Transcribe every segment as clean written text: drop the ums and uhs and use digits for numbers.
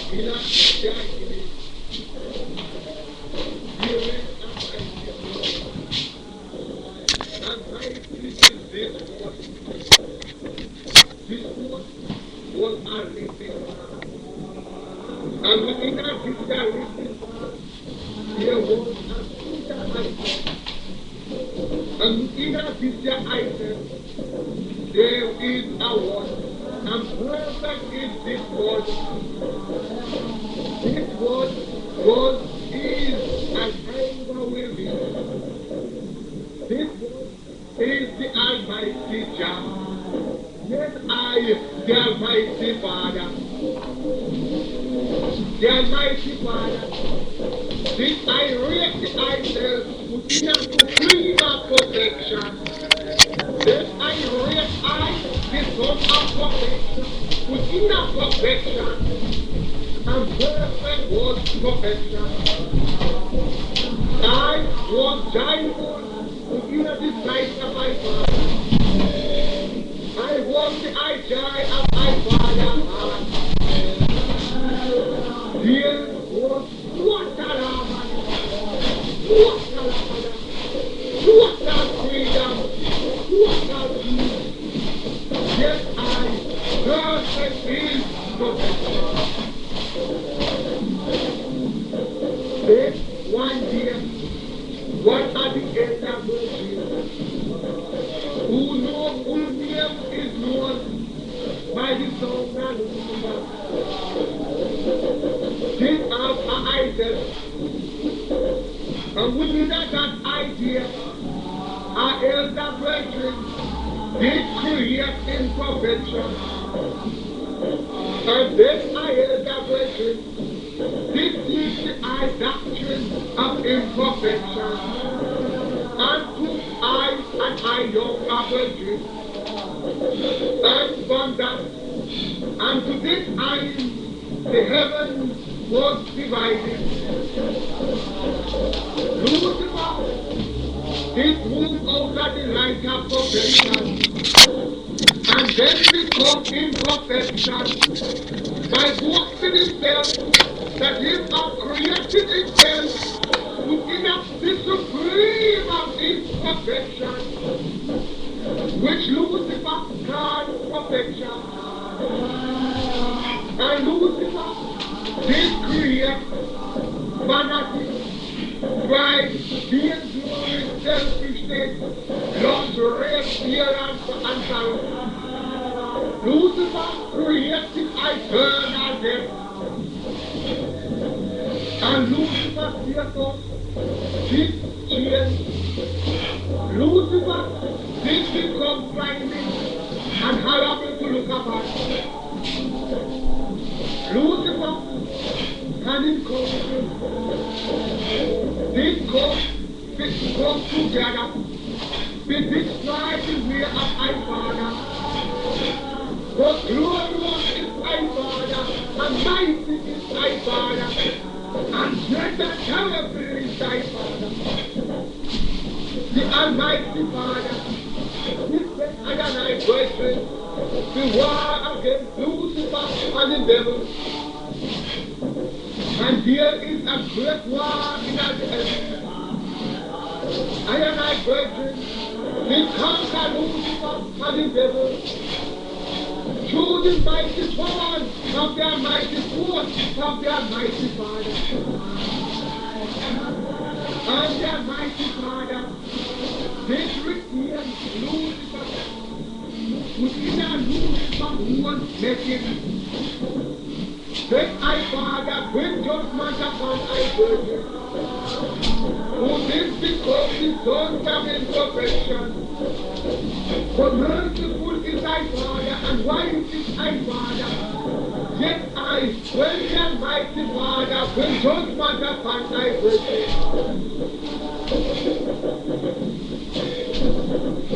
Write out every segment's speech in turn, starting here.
in a society, there is a mighty God. And mighty is this one. This one was a living man. And within a picture living man, there was a picture item. And within a picture item, there is a word. And perfect is this word. This word was, is, and ever will be. This word is the Almighty Jah. Yes, I, the Almighty Father. The Almighty Father. This I rate the idols within a supreme perfection. This I rate I, the Son of perfection, within a perfection. And perfect was perfection. I was joyful within a delight of my Father. I was the eye joy of my Father heart. Here was what a freedom, what a peace. Yes, I, perfect is perfection. Then one day, one are the elder virgins who know whose name is known by the sound and Lucifer. They have an idol. And within that idea, our elder brethren did create imperfection. And then our elder brethren did teach the eye doctrine of imperfection. And to I and I young brethren. And from that, and to this time, the heaven was divided. Lucifer did move out of the light of perfection, and then become imperfection by boasting himself that he has created himself within the supreme of imperfection, which Lucifer called perfection. And Lucifer did create vanity, pride, vainglory, selfishness, lust, rape, fear, and sorrow. Lucifer created eternal death. And Lucifer therefore did change. Lucifer did become blinding and horrible to look upon. Lucifer and his counselors did come together to destroy the way of my Father. But glorious is my Father, and mighty is my Father, and great and terrible is thy Father. The Almighty Father, this way I and I brethren, the war against Lucifer and the devil. And there is a great war in the earth. I and I brethren, we conquer Lucifer and the devil through the mighty power of the Almighty force of the Almighty Father. And the Almighty Father did retain Lucifer within a Lucifer one making. Then I, Father, bring judgment upon I virgin, who did become the sons of imperfection. For merciful is thy Father, and wise is thy Father. Yet I, when the Almighty Father, bring judgment upon thy virgin.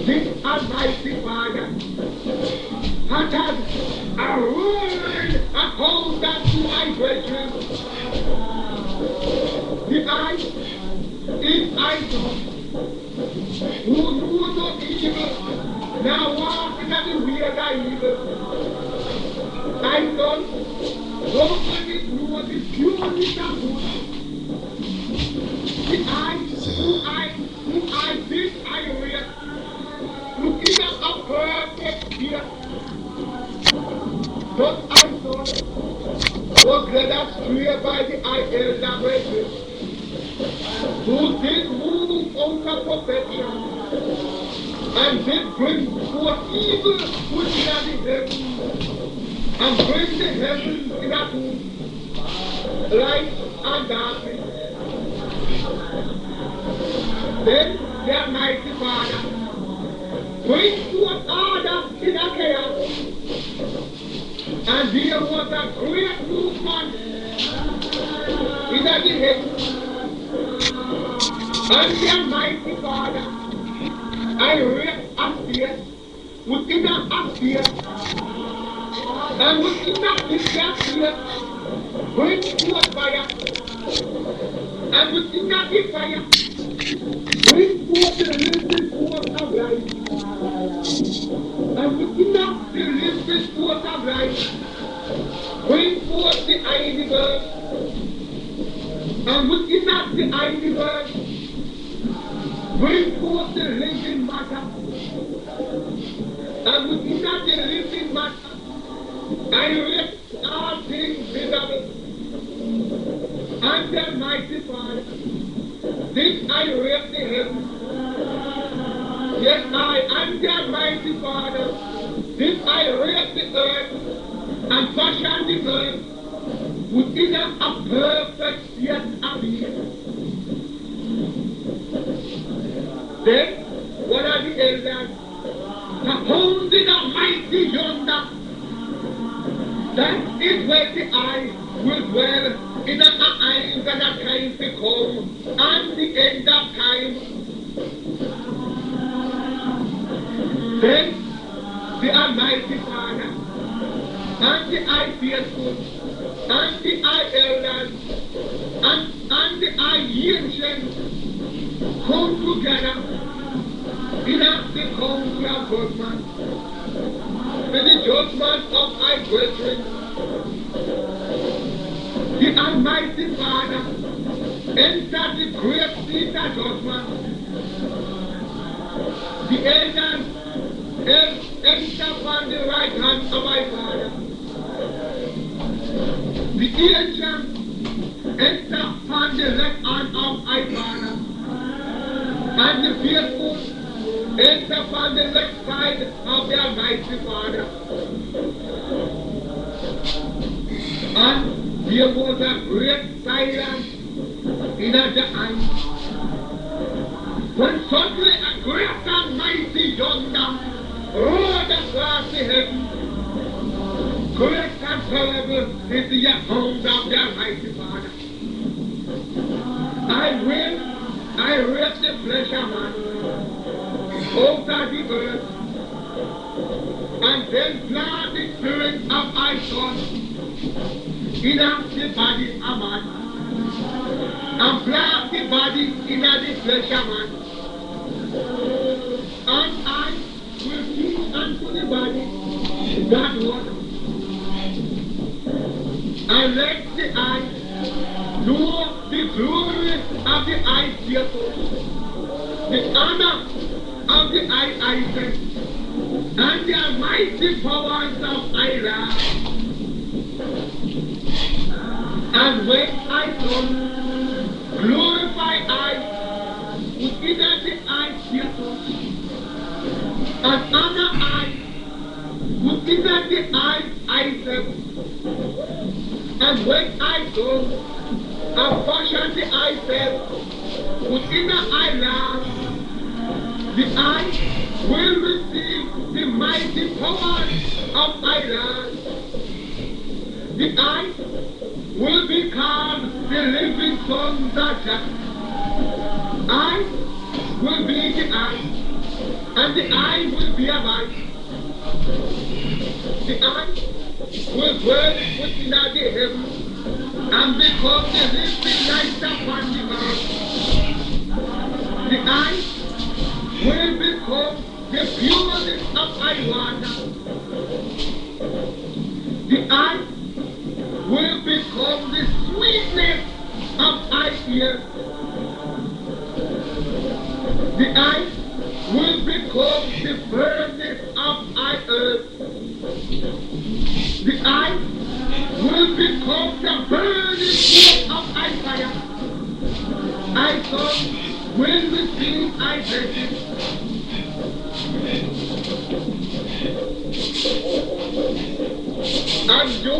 This Almighty Father had a word upon that to my brethren. The eye is idol, who knew no evil, now walking at the way of thy evil. Thy son, those who did know was led astray by the elder brethren, who did move out of perfection, and did bring forth evil within the heavens, and bring the heavens in a tomb, light and darkness. Then the Almighty Father brings forth order in a chaos, and there was a great movement in the heavens. And the Almighty Father, I read upstairs, within the upstairs, and within the upstairs, bring forth fire, and within the fire, bring forth the living force of life, and within the living force of life, bring forth the iron bird, and within the iron bird, bring forth the living matter, and within the living matter, I rest all things visible. And the Almighty Father, this I rest the heavens. Yes, I am the Almighty Father, this I rest the earth, and fashion the earth within a perfect yet appearance. Then, what are the elders? Supposing a mighty yonder, that is where the eye will dwell in the eyes that are time to come, and the end of time. Then, the Almighty Father, and the eye faithful, and the eye elders, and the eye ancient, come together in the council of judgment, with the judgment of my brethren. The Almighty Father entered the great seat of judgment. The elders enter upon the right hand of my Father. The ancient enter upon the left hand of my Father. And the faithful enter upon the left side of the Almighty Father. And there was a great silence in the eye. When suddenly a great and mighty yonder roared across the heaven. Great and terrible is the sound of the Almighty Father. I raise the flesh of man over the earth, and then plant the spirit of my son in the body of man, and plant the body in the flesh of man, and I will teach unto the body that word, and let the eye know the glory of the eye fearful, the honor of the eye Isaac, and the almighty powers of Ira. And when I come, glorify I within the eye fearful, and honor I within the eye Isaac. And when I go, and fashion the eye self within the eye land, the eye will receive the mighty powers of my land. The eye will be called the living son that I will be the eye, and the eye will be a light. The eye will dwell within the heavens and become the living light upon the earth. The eye will become the pureness of my water. The eye will become the sweetness of my ear. The eye will become the firmness of my earth. The eye will become the burning wood of Isaiah. I thought will receive identity. And you,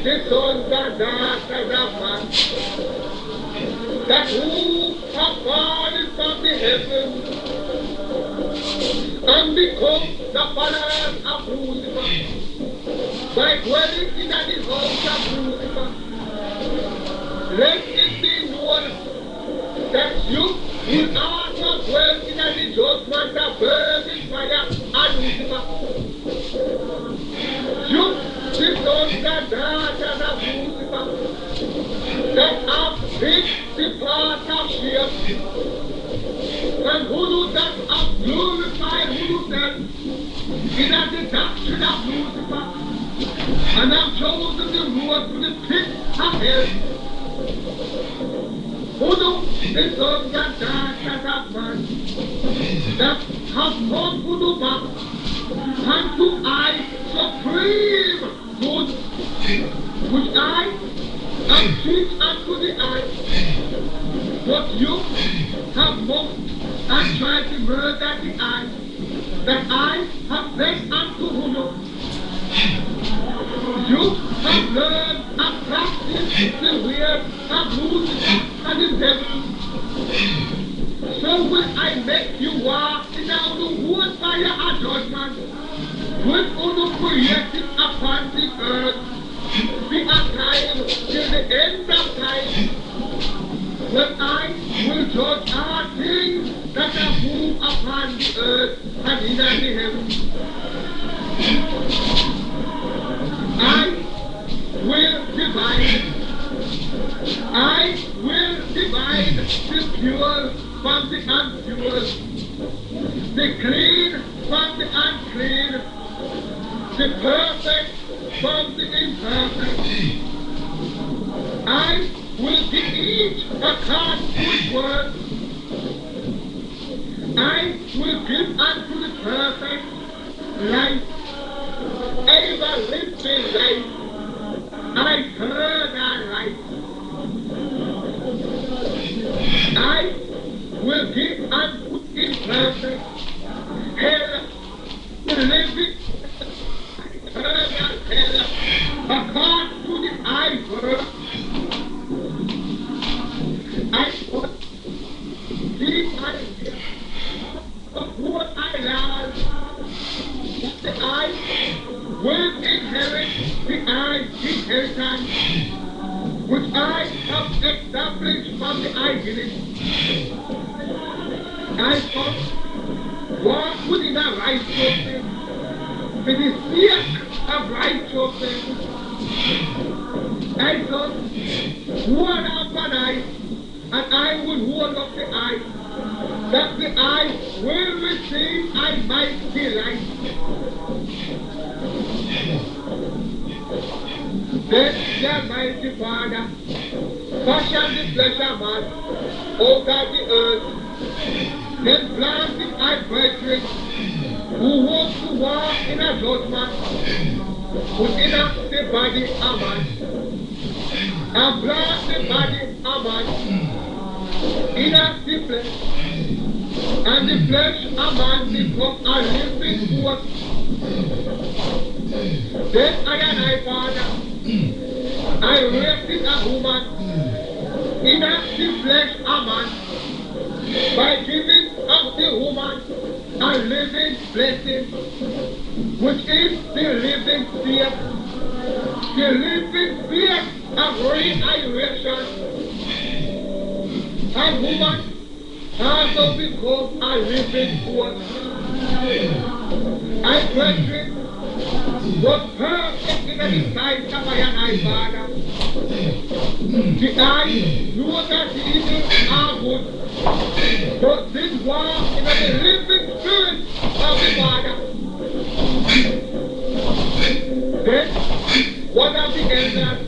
the sons and daughters of man, that who have fallen from the heavens and become the followers of Lucifer, by dwelling in the house of Lucifer, let it be known that you will also dwell in the judgment of burning fire and Lucifer. You, the sons and daughters of Lucifer, that have been the part of shame, and who that have glorified yourself in the doctrine of Lucifer, and have chosen the road to the pit of hell. Who know the sons and daughters of man that have come to the back and to I supreme good, which I am teach unto the eye, but you have mocked and tried to murder the eye, that I have blessed unto you. You have learned and practiced the ways of Lucifer and the devil. So will I make you walk in the whole fire of judgment, with who created upon the earth, be a time till the end of time, when I will judge all things that are moved upon the earth and in the heavens. I will divide the pure from the impure, the clean from the unclean, the perfect from the imperfect. I will give each according to his word. I will give unto the perfect life, everlasting life, eternal life. I will give unto imperfect hell, living eternal hell, according to the I word. I will give unto of what I love, the I will inherit the I inheritance, which I have established from the beginning. I thought, walk within a righteousness, for the sake of righteousness. I thought, hold up an eye, and I will hold up the eye, that the eye will receive I might delight. Then the Almighty Father fashioned the flesh of man out of the earth, then planted I brethren who want to walk in a judgment within the body of man, and plant the body of man in the flesh, and the flesh of man become a living force. Then I and I, Father, I raised a woman in the flesh of man, by giving of the woman a living blessing, which is the living faith of regeneration. And woman also become a living force. I brethren was perfect in the sight of my and I, Father. The eye knew that the evil are good, but did walk in the living spirit of the Father. Then one of the elders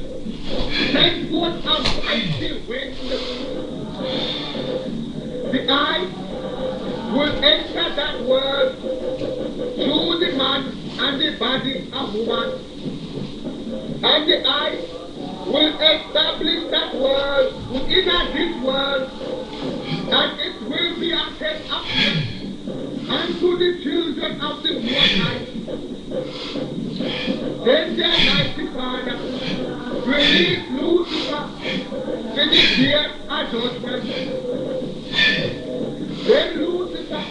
sent forth a mighty wind. The eye will enter that world through the man and the body of woman, and the eye will establish that world within this world, and it will be a set up unto the children of the Most High. Then the Almighty Father released Lucifer to the fear of judgment. Then Lucifer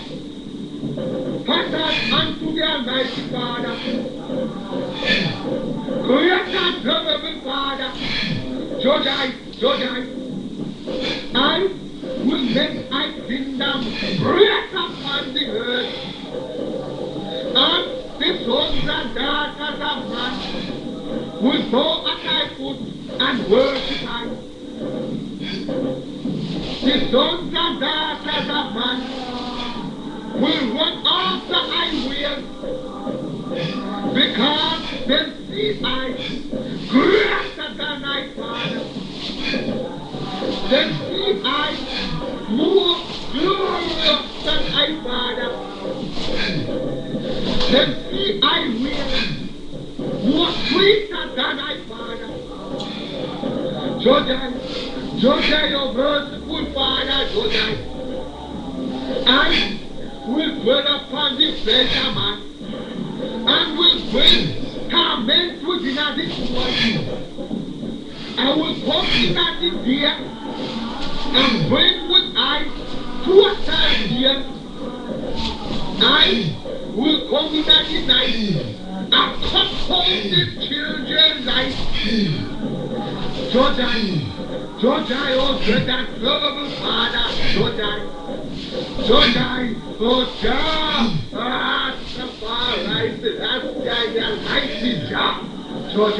passed unto the Almighty Father, creator, terrible Father, Judge I will make my kingdom rest upon the earth, and the sons and daughters of man will bow at thy foot and worship I. The sons and daughters of man will run after I will, because they see I greater than thy Father. They see I more glorious than thy Father. They see I will more sweeter than thy Father. Judge I, your merciful Father, judge I will dwell upon the flesh of man, and will bring torment within this world. I will come in at the day, and bring with I to a time here. I will come in at the night, and cut home the children's life. Judge I, oh great and lovable Father, Judge I, oh Jah, the far right, that's the Almighty Jah, Judge I.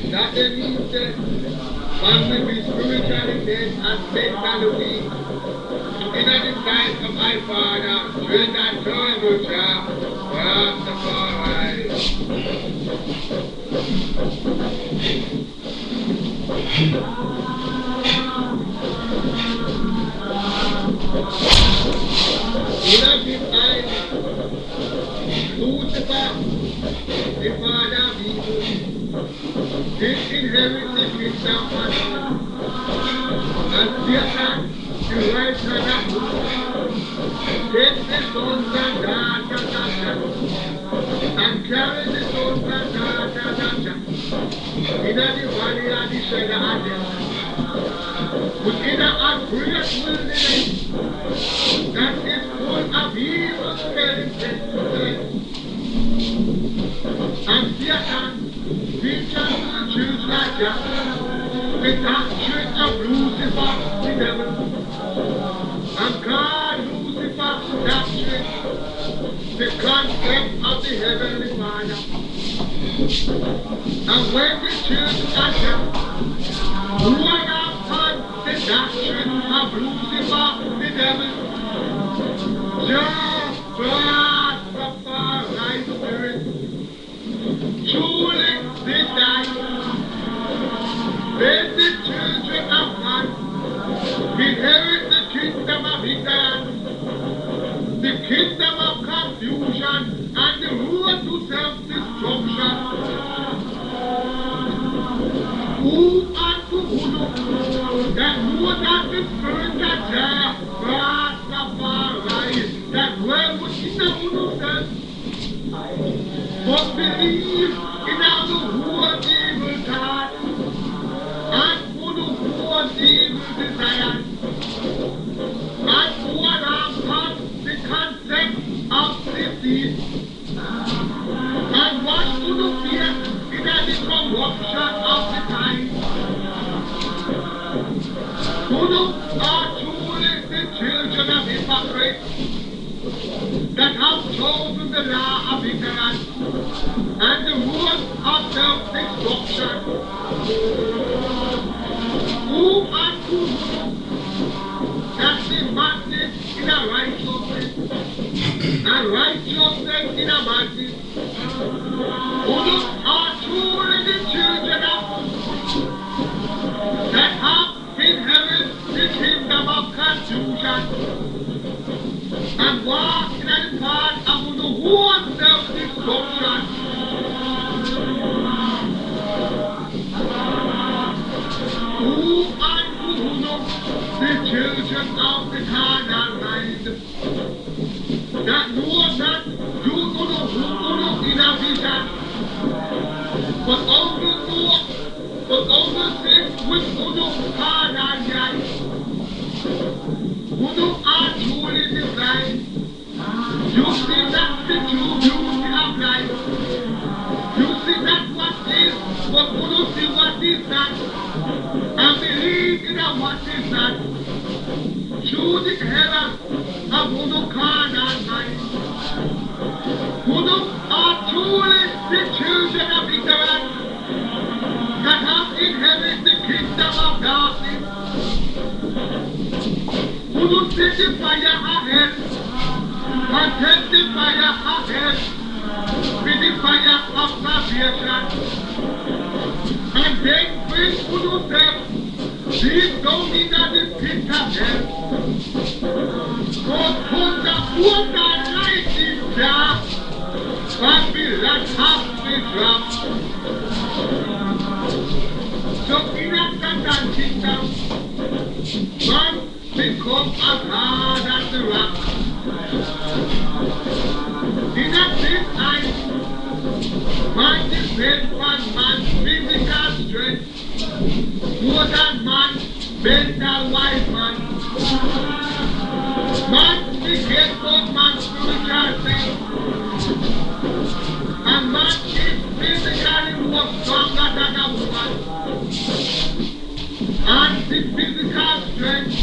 That they need that man will be spiritually dead and mentally weak. In the sight of my Father, straight and joyful job, Rastafari. In the time, Lucifer, the father of evil, did inherit the kingdom of God, and Satan, the right hand of God, take the sons and daughters of God, and carry the sons and daughters of God in the valley of the shadow of death, within a great wilderness that is full of evil spirits. And Satan, teach us to choose like that, the doctrine of Lucifer, the devil. And God, Lucifer's doctrine, the concept of the Heavenly Father. And when the children are down, who are upon the doctrine of Lucifer, the devil, just God, the Father, right Spirit, truly they die. Then the children of God inherit the kingdom of ignorance, the kingdom of confusion, and the road to self-destruction. Who and to who that know that the spirit that Rastafari that dwell within the self, but believe in our whole evil thought and for the whole evil desires, and what have taught the concept of deceit, and what to the fear in the corruption of the time. Who are truly the children of hypocrites that have chosen the law of ignorance and the rules of self-destruction. Who are who that demanded in a righteousness and righteousness in a madness. Who are truly the children of that have inherited the kingdom of confusion and walk in the path of the whole self-destruction. Who and who know the children of the carnal mind that know that you know who in a vision, but only things with carnal eyes. Who are truly divine. You see that the true beauty of life. You see that what is, but who don't see what is not. And believe in what is not. Through the error of who carnal mind. Who are truly the children of ignorance that have inherited the kingdom of darkness. Who don't set the fire ahead and take the fire ahead with the fire of salvation, and then bring who them deep down in the pit of hell. God put the water light in there and be like half the drop. So in a Satan kingdom, man become as hard as the rock. In a this time, man depends on man's physical strength more than man's mental wise man. Man forgets about man's spiritual things, and man is physically more stronger than a woman. And the physical strength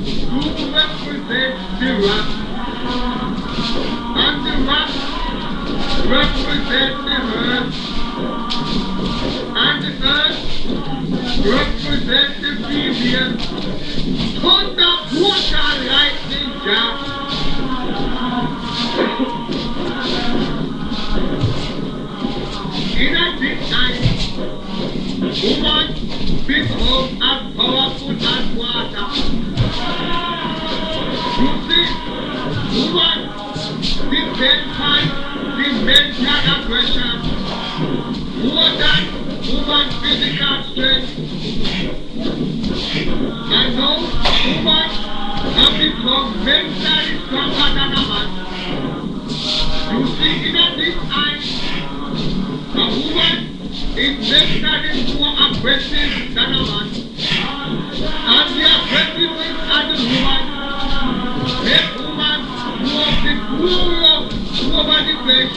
to represent the rock, and the rock represents the earth, and the earth represents the female. Thunder, water, lightning, gas. In a this time, woman becomes as powerful as water. You see, woman depends on the mental aggression more than woman's physical strength. And now, woman has become mentally stronger than a man. You see, in this time, a woman is mentally more aggressive than a man. And the aggressiveness of the woman makes woman more victorious over the flesh.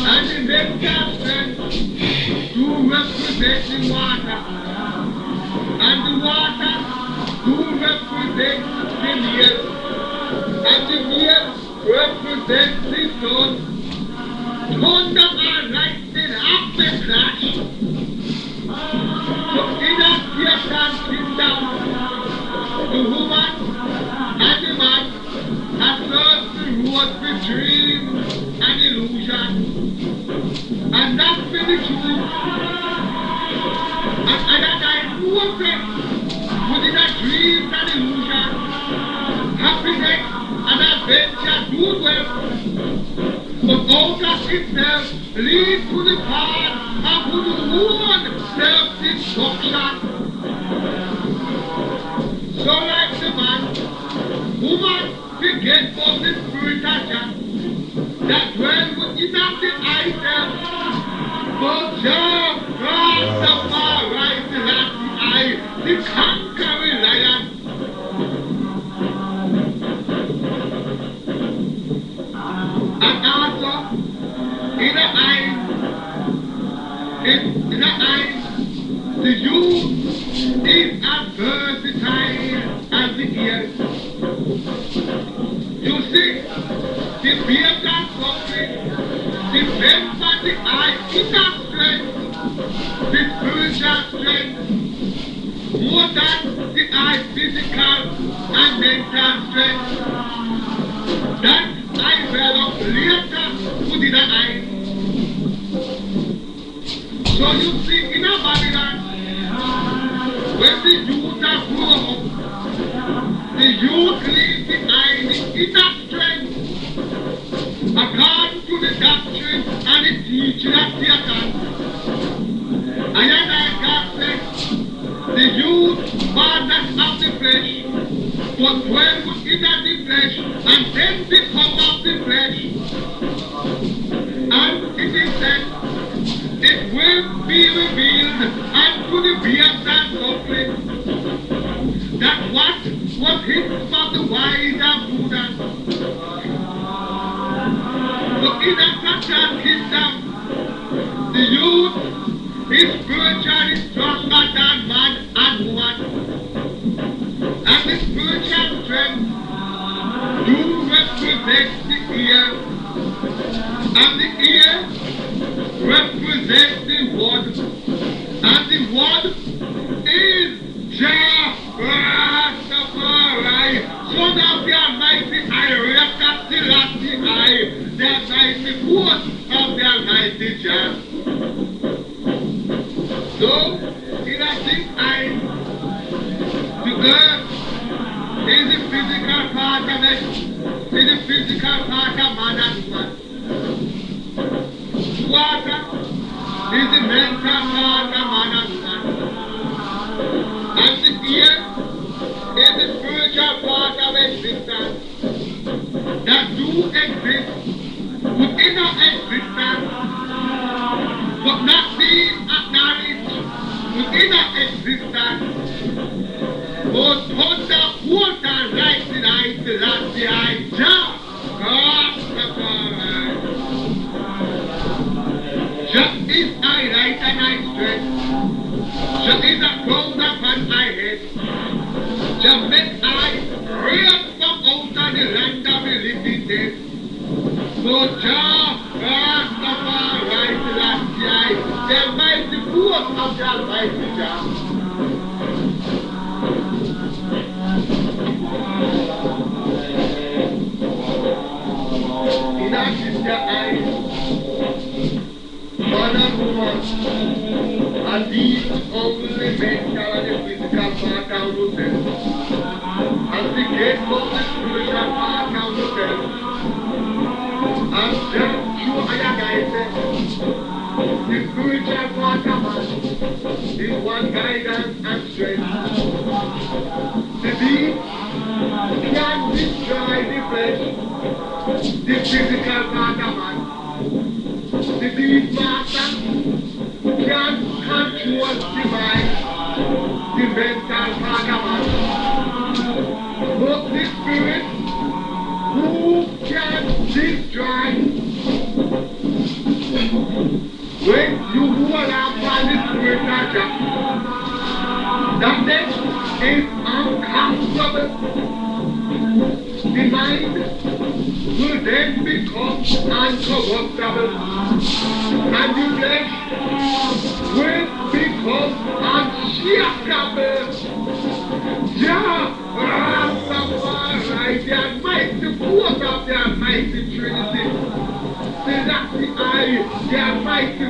And the mental strength to represent the water. And the water to represent the meal. And the meal represents the sun. Thunder and lightning have the clash. So in a Shotokan kingdom, the woman and the man have learned the road between an illusion. itself lead to the path of whose own self-destruction. So like the man, woman forget of the spiritual chant that dwell within of the item, but Jah Rastafari the last eye, the conquering lion. And also, in the eyes, the youth is as versatile as the ears. You see, the beard and suffering, the bent of the eye, inner strength, the spiritual strength, more than the eye physical and mental strength. That I develop later within the eye. So you see, in a Babylon, when the youth are grown up, the youth leave the eye, the inner strength, according to the doctrine and the teaching of Satan. And as I God said, the youth fathers of the flesh, but dwell within the flesh, and then become of the flesh. And it is said, it will be revealed unto the beings and suffering that what was hidden from the wise and prudent. So in a Satan kingdom, the youth is spiritually stronger than man and woman. And the spiritual strength do represent the ear, and the ear represents the word, and the word is Jah Rastafari, Son of the Almighty, I record the Selassie I, the Almighty force of the Almighty Jah. So, in a thing the earth is the physical part of it, is the physical part of man and woman. Water is the mental part of man and woman. And the ear is the spiritual part of existence that do exist within our existence, but not being acknowledged within our existence. But thunder, water, light, and ice, the last the eye, Jah Rastafari. Jah is I light and I strength. Jah is a crown upon my head. Jah make I raise from out of the land of the living dead. So Jah Rastafari, the last eye, the mighty force of the Almighty Jah. In our sister eyes, man and woman, and these only mental and the physical part of themselves, and the gate of the spiritual part of themselves, and just through the spiritual part of man is one guidance and strength. The beast can destroy the flesh, the physical part of man. The beast master can control the mind, the mental part of man. But the spirit who can destroy, when you hold up on the spirit nature, that then is uncomfortable. The mind will then become uncorruptible, and the flesh will become unshakable. Jah Rastafari, the Almighty force of the Almighty Trinity, Selassie I, the Almighty.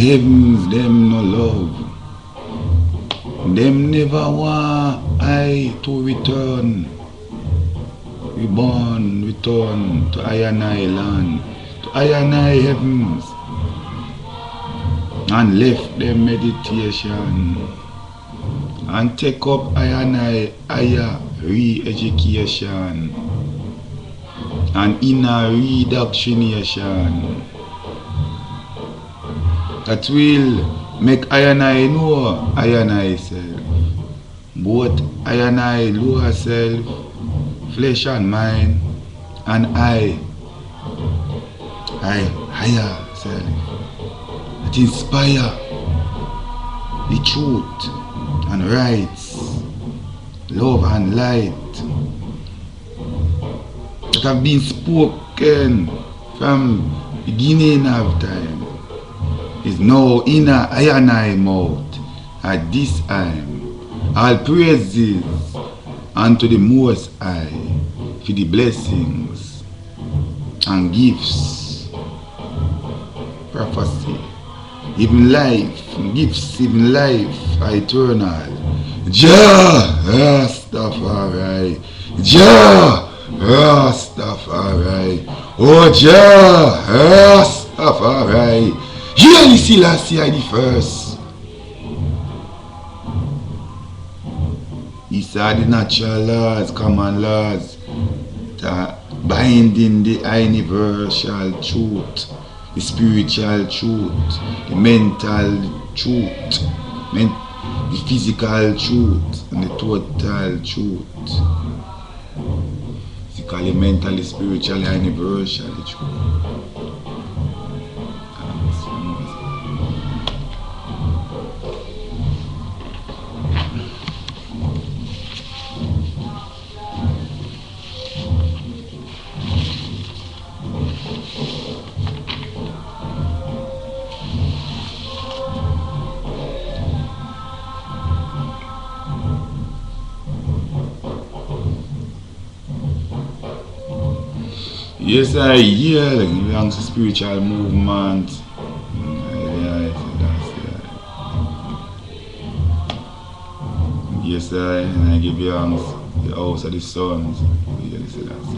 Heavens, them no love. Them never want I to return. We born, return to I and I land, to I and I heavens. and left them meditation and take up higher re-education and inner redoctrination that will make I know I self, both I lower self, flesh and mind, and I higher self that inspire the truth and rights, love and light that have been spoken from beginning of time is now in a I mouth at this time. All praises unto the Most High for the blessings and gifts, prophecy, even life, gifts, even life eternal. Jah Rastafari, Jah Rastafari, oh Jah Rastafari. Here you see last year the first. He said the natural laws, common laws, that binding the universal truth, the spiritual truth, the mental truth, the physical truth, and the total truth. Physically, mentally, spiritually, universally truth. Yes, I hear like it belongs to spiritual movement. Yes, I give you the house of the sons. Yes, that's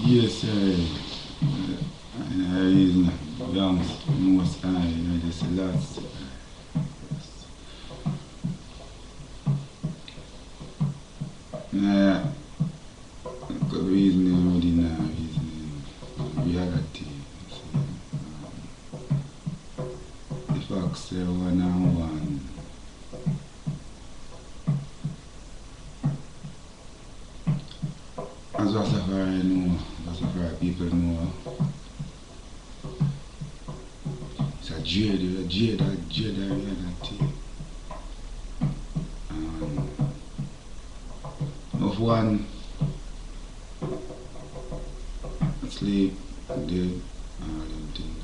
Yes, I reason belongs most I, just a lot. Reasoning already now, reasoning reality. The facts say one and one. As Rastafari know, Rastafari people know, it's a jade reality. Of one sleep, dead, and all them things.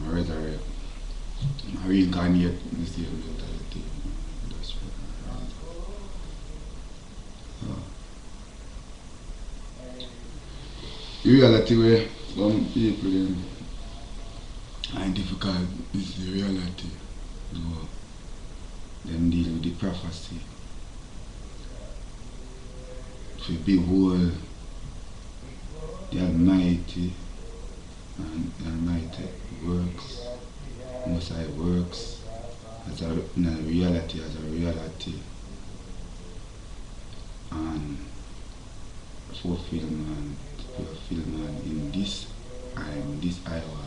Resurrect, reincarnate in the same mentality. That's right. The reality where some people are difficult is the reality. You know, them deal with the prophecy. To behold the Almighty, and the Almighty works, Most High works as a reality, and fulfillment in this time, this hour,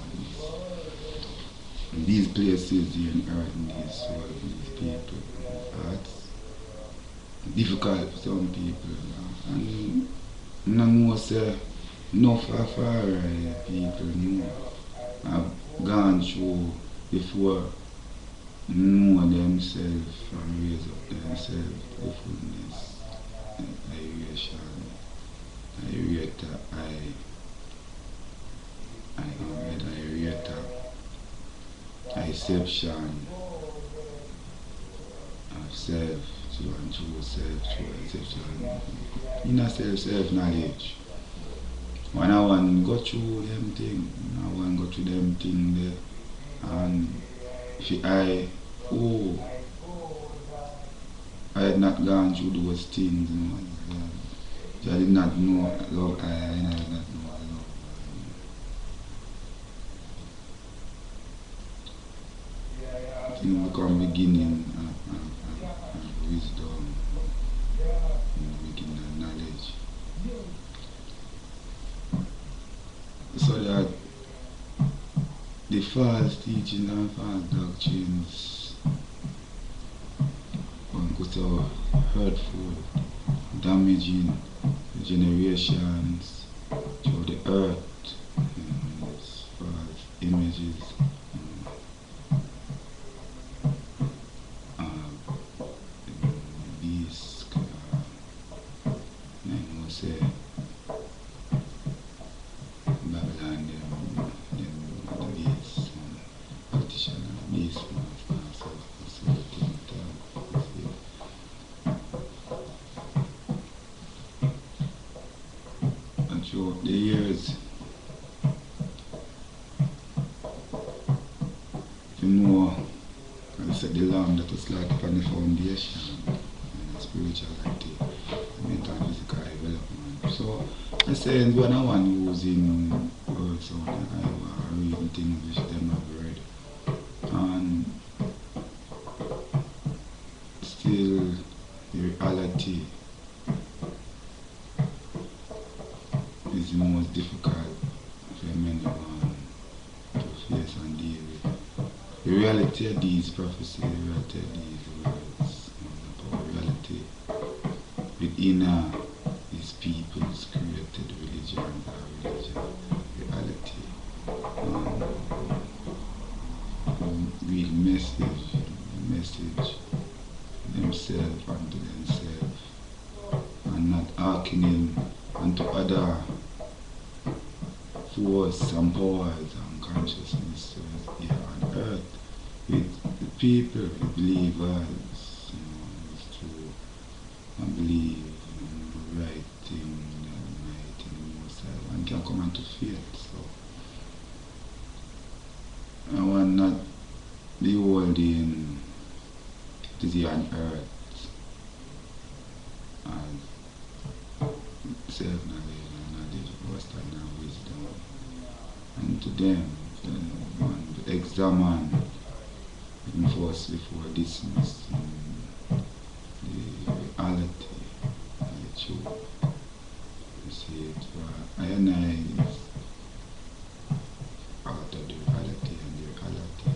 in these places here on earth, in these soul, in these people, hearts. Difficult for some people, and no more say no far people know have gone through before know themselves and raise up themselves to fullness, aeration, exception of self, true self, true exception, inner self-knowledge. One go through them thing, one go through them thing there, and if I had not gone through those things, I did not know love, I did not know love. Things become beginning of wisdom, beginning of knowledge. So that the false teachings and false doctrines could so hurtful, damaging the generations through the earth, its false images. These, I will say, Babylon, the beast, politician, beast, and throughout the years, you know, I said the lamb that was like upon the foundation, and spirituality, mental and physical development. So I say when I want using words, so I reading things which them have read, and still the reality is the most difficult for many one to face and deal with. The reality of these prophecies, the reality of these words, the reality within these people's created religion, reality. Real message themselves unto themselves, and not hearkening unto other force and powers and consciousness here on earth with the people, the believers, to believe in the right thing, the right thing, the Most High. One can come into faith. So I want not the holding to the on earth as self-knowledge and knowledge, wisdom and wisdom. And to them, one to examine first before dismissing the reality and the truth. You see it, I and I is out of the reality and the reality.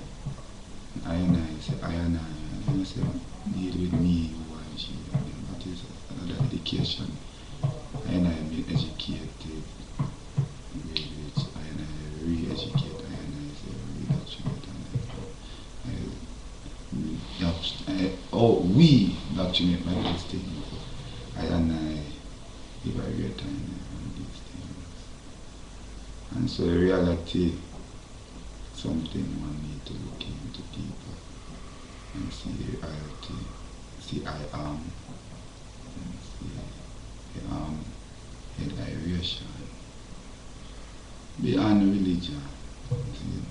I and I say, I and I say, deal with me, who and she, and that is another education. I and I am being educated, which I and I re-educate, I and I say, re-doctrinate, we doctrinate by these things. I and I evaluate on these things. And so reality, something one need to look into deeper and see the reality, see I am, and see the aeration beyond religion. See,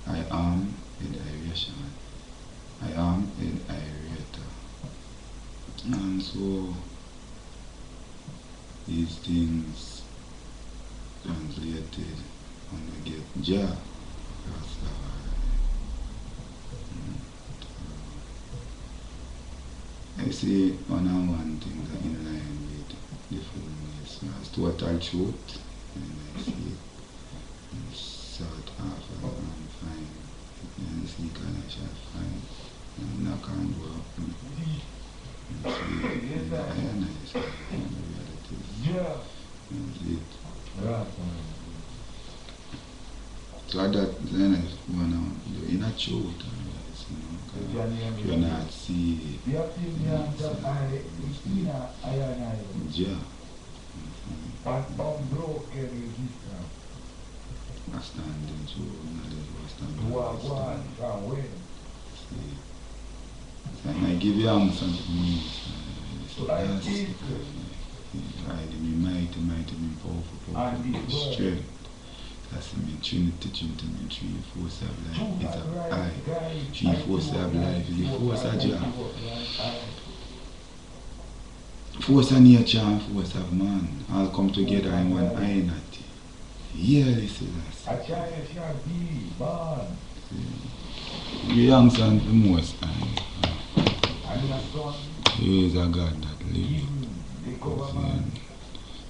I am in aeration. I am in aerator. And so these things translated when we get Jah. I see one thing that in line with the fullness as total truth, and I see it sort of and fine, and see can I shall find, and knock on door, and see the ionized realities, and see it. So that then I want to in a truth, you're not see Jah. Standing to knowledge, and I give you answer to me. Yes, guide me mighty, powerful, strength. That's mean Trinity, mean 3 force of life is of I. 3 force of life is the force of Jah. Force of nature and force of man all come together in one identity. Yearly Selassie. The young son of the Most High. He is a God that lives.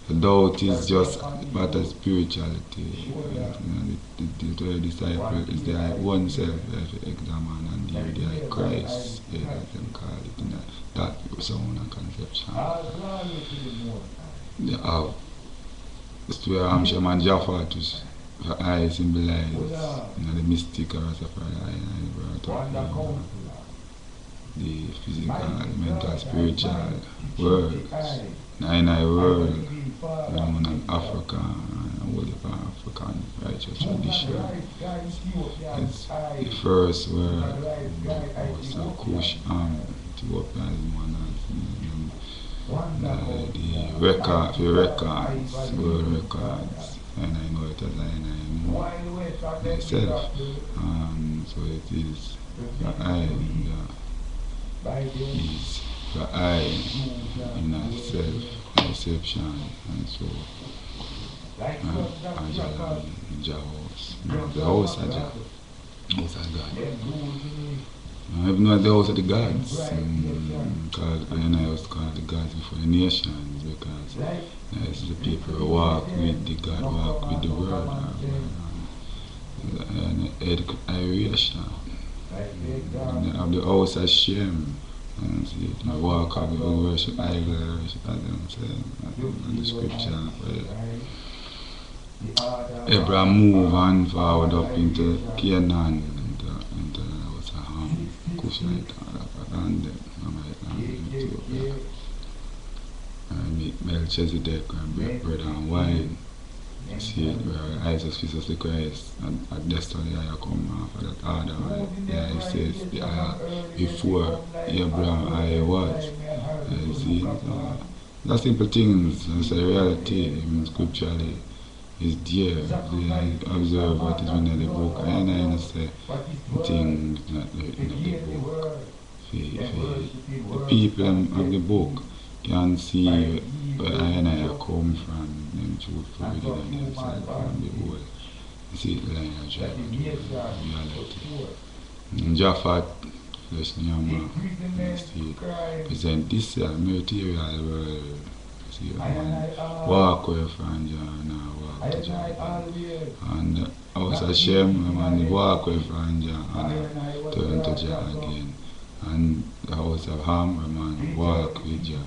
The doubt is just about a spirituality. The disciple is the oneself that examine and deal with the Christ, as them call it, that sound and conception. They have the story of Amsham and Jaffa to I symbolize the mystic or the physical, mental, spiritual worlds. In our world, in Africa, and all the African righteous tradition, it's the first word was Kush Ethiopia is one of the records, world records, and I know it as I myself. So it is the I is the I in self perception, and so Jah house, the house of Jah, house of God. Even though the house of the gods, called, I was called the gods before the nations, because it's the people who walk with the God, walk with the word, and aeration. And of the house of shame. And see, I walk up with worship idol, worship themselves, and the scripture. Abraham moved on forward up into Canaan, into the house of Cushite, and then Ethiopia. And meet Melchizedek and bread and wine. See it where Jesus, Jesus the Christ, and destiny I come after that order. Yeah, it says before Abraham I was. You see it? The simple things, it's a reality, even scripturally, is there. I observe what is in the book, and I say things not in the book. The people of the book can see where I and I come from, them truthful within themselves and the whole. You see the line of reality. And Japheth, flesh Nyama, you see, present this material world. See, man, walk away from Jah, now walk to Jah. And house of Shem, man, walk away from Jah and turn to Jah again. And the house of Ham, man, walk with Jah.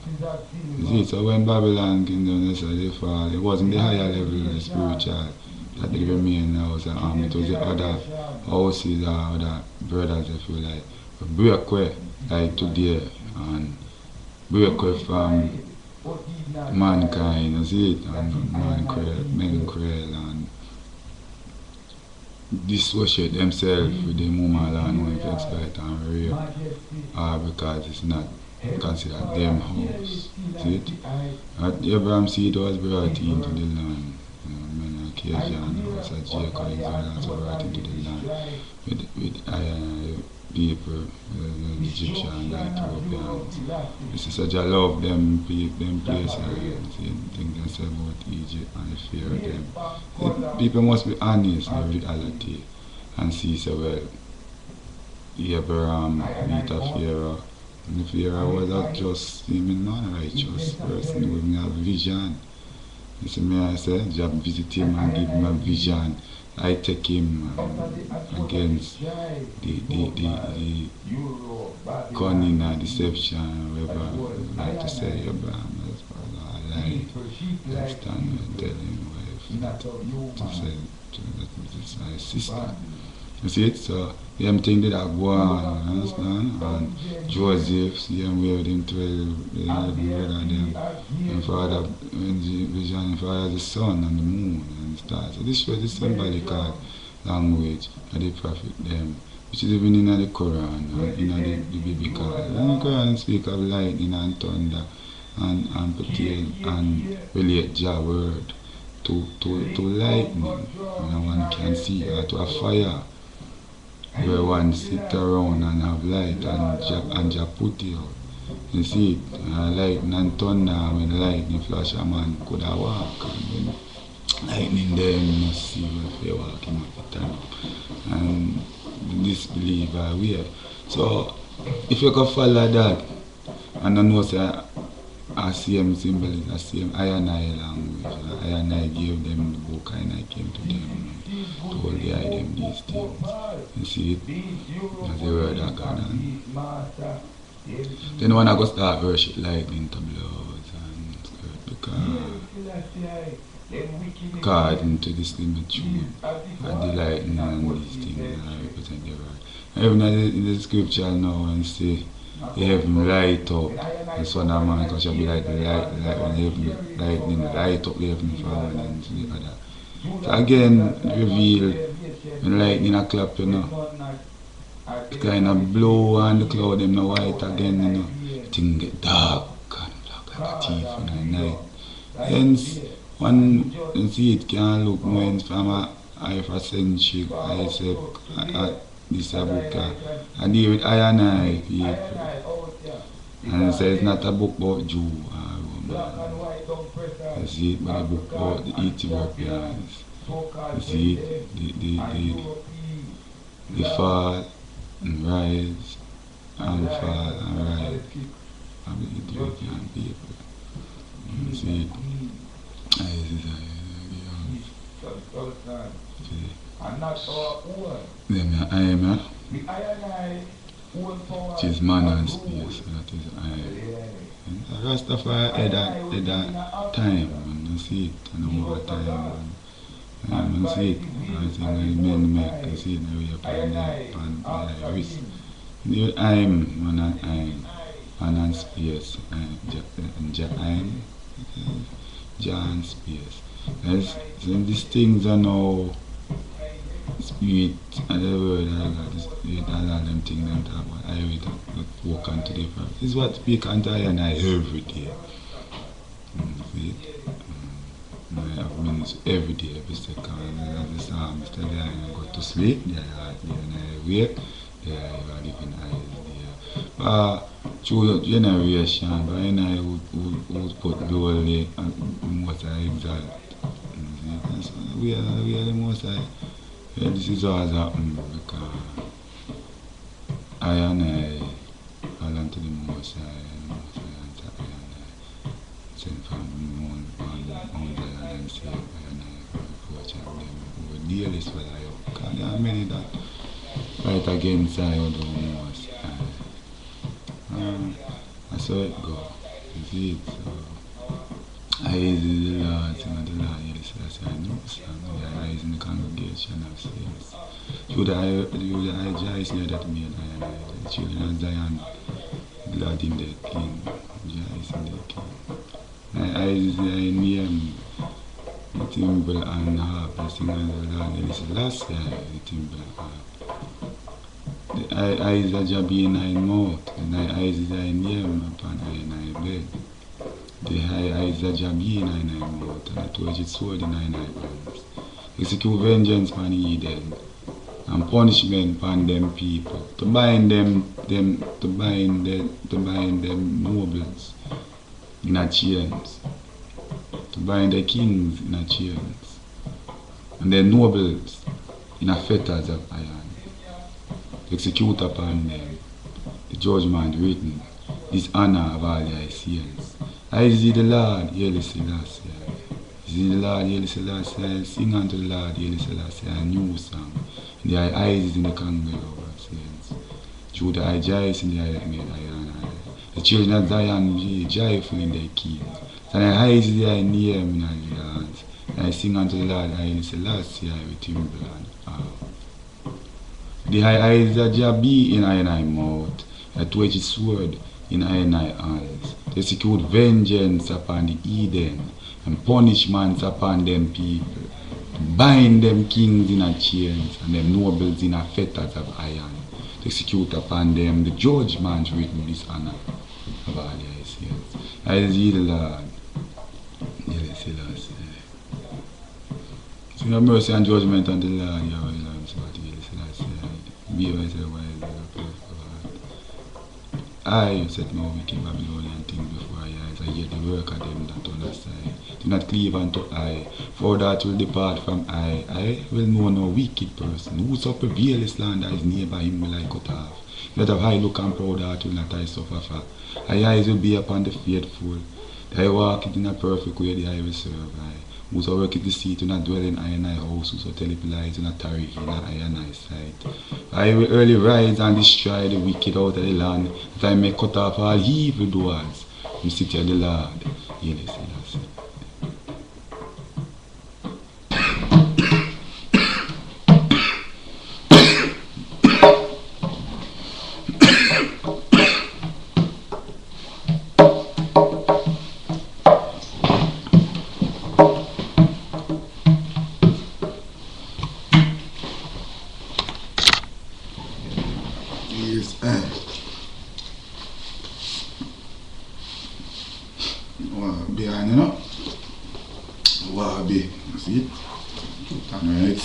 You see, so when Babylon kingdom necessarily fall, it wasn't the higher level, the spiritual, that did remain in the house of Ham. It was the other houses or other brothers, if you like, break away, like today, and break away from mankind, you see it, and men cruel, and dissociate themselves with the woman and want to exploit and rape, because it's not considered them house. See it? Abraham's seed was brought into the land. Men of Cajun, house of Jacob, Israel also brought into the land with people, the Egyptians and the Ethiopians. This is such a love them places. Think themselves about Egypt and fear them. People must be honest in reality and see, so well, Abraham beat a Pharaoh. And Pharaoh was a just seeming non-righteous person who didn't have vision. You see me, I say, just visit him and give him a vision. I take him against the cunning and deception, whatever, like to say Abraham was a lie. I stand and tell him to say that is my sister. You see it? So, them thing did that go on, understand? And Joseph, see him with him 12, brother them, and father, when the vision, and father the sun and the moon and the stars. So this was the symbolical language of the prophet them, which is even in the Quran and in the biblical. And the Quran speak of lightning and thunder and pertain and relate Jah word to lightning, and one can see, or to a fire, where one sit around and have light and Jah put it out. You see it, lightning and thunder, when lightning flash a man could have walk, and when lightning there you must see if they walking up the time. And disbelief are weird. So if you can follow that and then know say a same symbol is the same I and I language. I and I gave them the book and I came to them to guide them these things. You see it? As the word of God. And then when I go start worship lightning to blows and skirt, because according to this limit tune and the lightning and these things I represent the word. Even in the scripture now and say the heaven light up, the son of man because be like the light when heaven lightning light up the heaven from and the other. So again reveal when lightning a clap, you know. It kind of blow and the cloud them no white again, you know. The thing get dark and black like a thief in the night. Hence one you see it can look more from a Afrocentric, I say this a book I deal with I and I people. And say it's not a book about Jew or Roman. You see it, but a book about the Ethiopians. You see it, the fall and rise and fall and rise. I mean, it European people. You see it. I see them I am, it is man and space, that is I. Rastafari had that time, and you see it, and over time. And you see it, I think men make, you see it, now we are playing on the wrist. I'm, man and space, and I'm, John space. Yes, so these things are now spirit and the word I got the spirit and all them things them talk about. I will walk on to the purpose. This is what speak unto I and I every day. See it? I have minutes every day, every second. As the psalmist tell you, I go to sleep, there and I wake, there I live in eyes there. Through generation, but I would put the only most I exalt. We are the most I. Yeah, this is always happened because I and I belong to the most I sent from one and say I and I approach them with daily swell I up. Because there are many that fight against I or the most I saw it go. You see it, so I is the Lord, sing of the Lord, yes, I know some. I is in the congregation of saints. Through the eye Jais near that made the children of Zion, glad in their king, Jais in their king. My eyes is there in me, the timbre and harp, the sing of the Lord, yes, last year, the timbre and harp. The eyes are Jabi in thy mouth, and thy eyes is thy name upon thy bed. The high eyes are Jabi in thy mouth, and the two-edged sword in thy arms. Execute vengeance upon Eden, and punishment upon them people, to bind them nobles in a chains, to bind the kings in a chains, and the nobles in a fetters of iron. To execute upon them the judgment written, this honor of all thy saints. I see the Lord, Haile Selassie. See the Lord, Haile Selassie. Sing unto the Lord, Haile Selassie, a new song. In the eyes in the congregation of saints. Through the eye Jais in the eye that made iron. The children of Zion be joyful in their kings. And the eyes in the eye near me in the lands. And I sing unto the Lord, Haile Selassie, with timbre and harp. The high eyes that Jabi in I mouth, a two-edged sword in I hands, to execute vengeance upon the Eden, and punishments upon them people, to bind them kings in a chains, and them nobles in a fetters of iron, to execute upon them the judgment written this honor of all thy saints. I see the Lord, Haile Selassie. So your mercy and judgment unto the Lord, Yahweh, Lamb, so that Haile Selassie. Be myself wise I set no wicked Babylonian things before your eyes. I hear the work of them that on the side. Do not cleave unto I, for that will depart from I. I will know no wicked person. Whoso prevail his land his neighbor him will I cut off. That of high look and proud heart will not I suffer for. I eyes will be upon the faithful. I walk it in a perfect way, the I will serve I. Whoso work it deceit, do not dwell in I and I house. Whoso tell it lies, do not tarry in I and I sight. I will early rise and destroy the wicked out of the land, that I may cut off all evil doers from the city of the Lord. Haile Selassie. Behind, you know, Wabi, see it? Alright.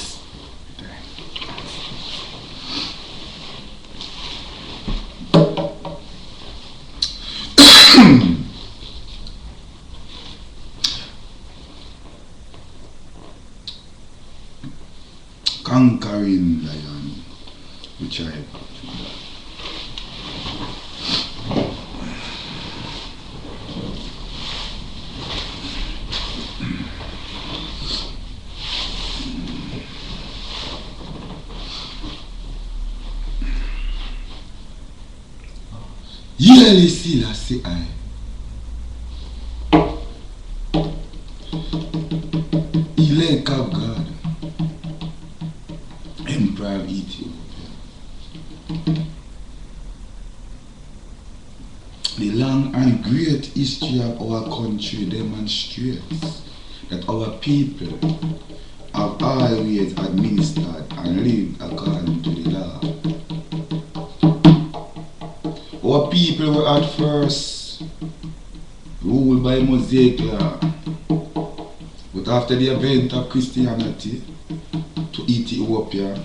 Conquering lion, which I Yearly Selassie I. Elect of God, Emperor of Ethiopia. The long and great history of our country demonstrates that our people have always administered and lived according to the law. Our people were at first ruled by Mosaic law, but after the advent of Christianity to Ethiopia,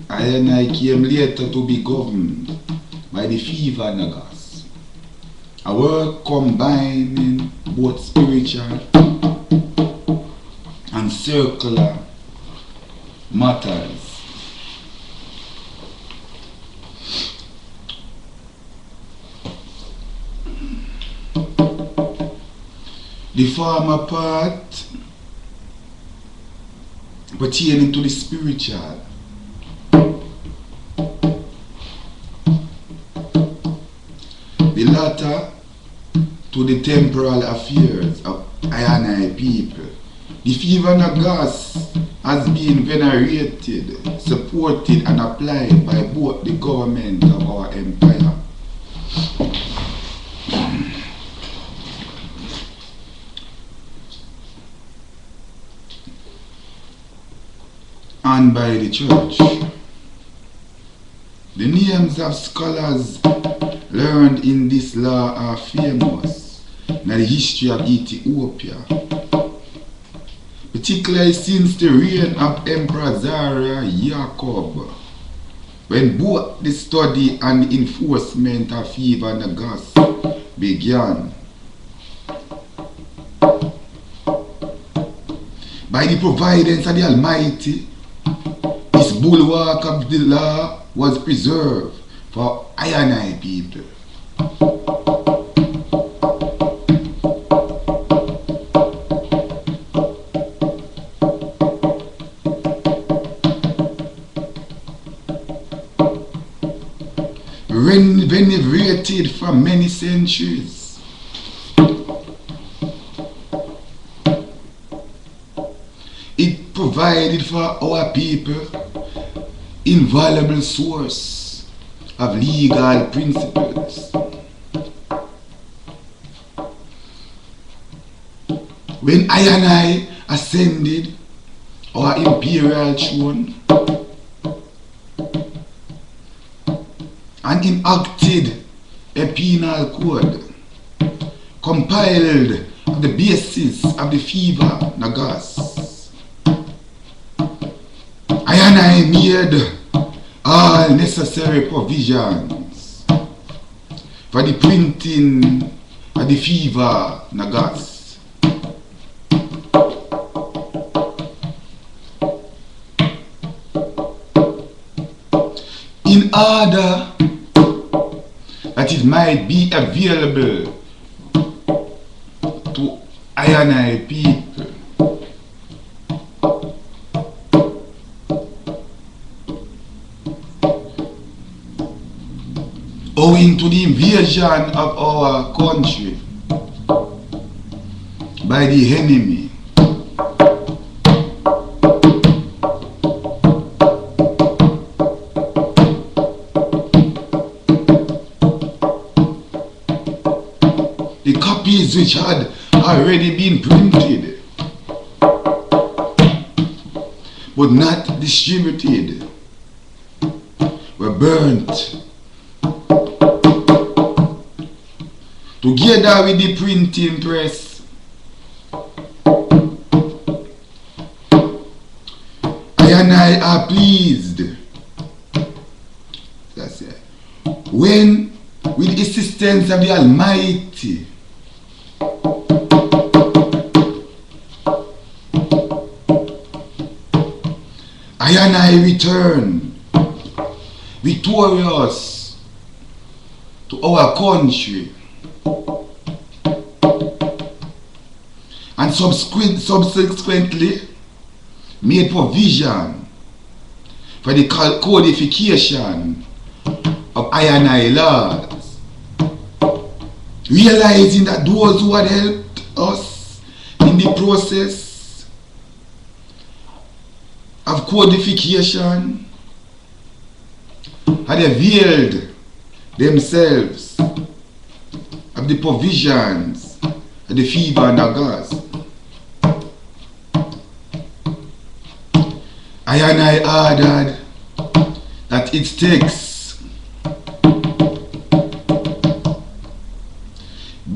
I came later to be governed by the fever nagas, a work combining both spiritual and circular matters. The former part pertaining to the spiritual, the latter to the temporal affairs of I people. The fever nagas has been venerated, supported and applied by both the government of our empire and by the church. The names of scholars learned in this law are famous in the history of Ethiopia, particularly since the reign of Emperor Zara Jacob, when both the study and the enforcement of fever nagas began. By the providence of the Almighty, this bulwark of the law was preserved for I people. Venerated for many centuries. It provided for our people invaluable source of legal principles. When I ascended our imperial throne and enacted a penal code compiled on the basis of the fever nagas, I made all necessary provisions for the printing of the fever nagas. In order that it might be available to I people. Owing to the invasion of our country by the enemy, the copies which had already been printed but not distributed were burnt together with the printing press. I are pleased, that's it, when with the assistance of the Almighty I return victorious to our country and subsequently made provision for the codification of I and I laws, realizing that those who had helped us in the process of codification had availed themselves of the provisions of the fever and the gas. I and I ordered that it takes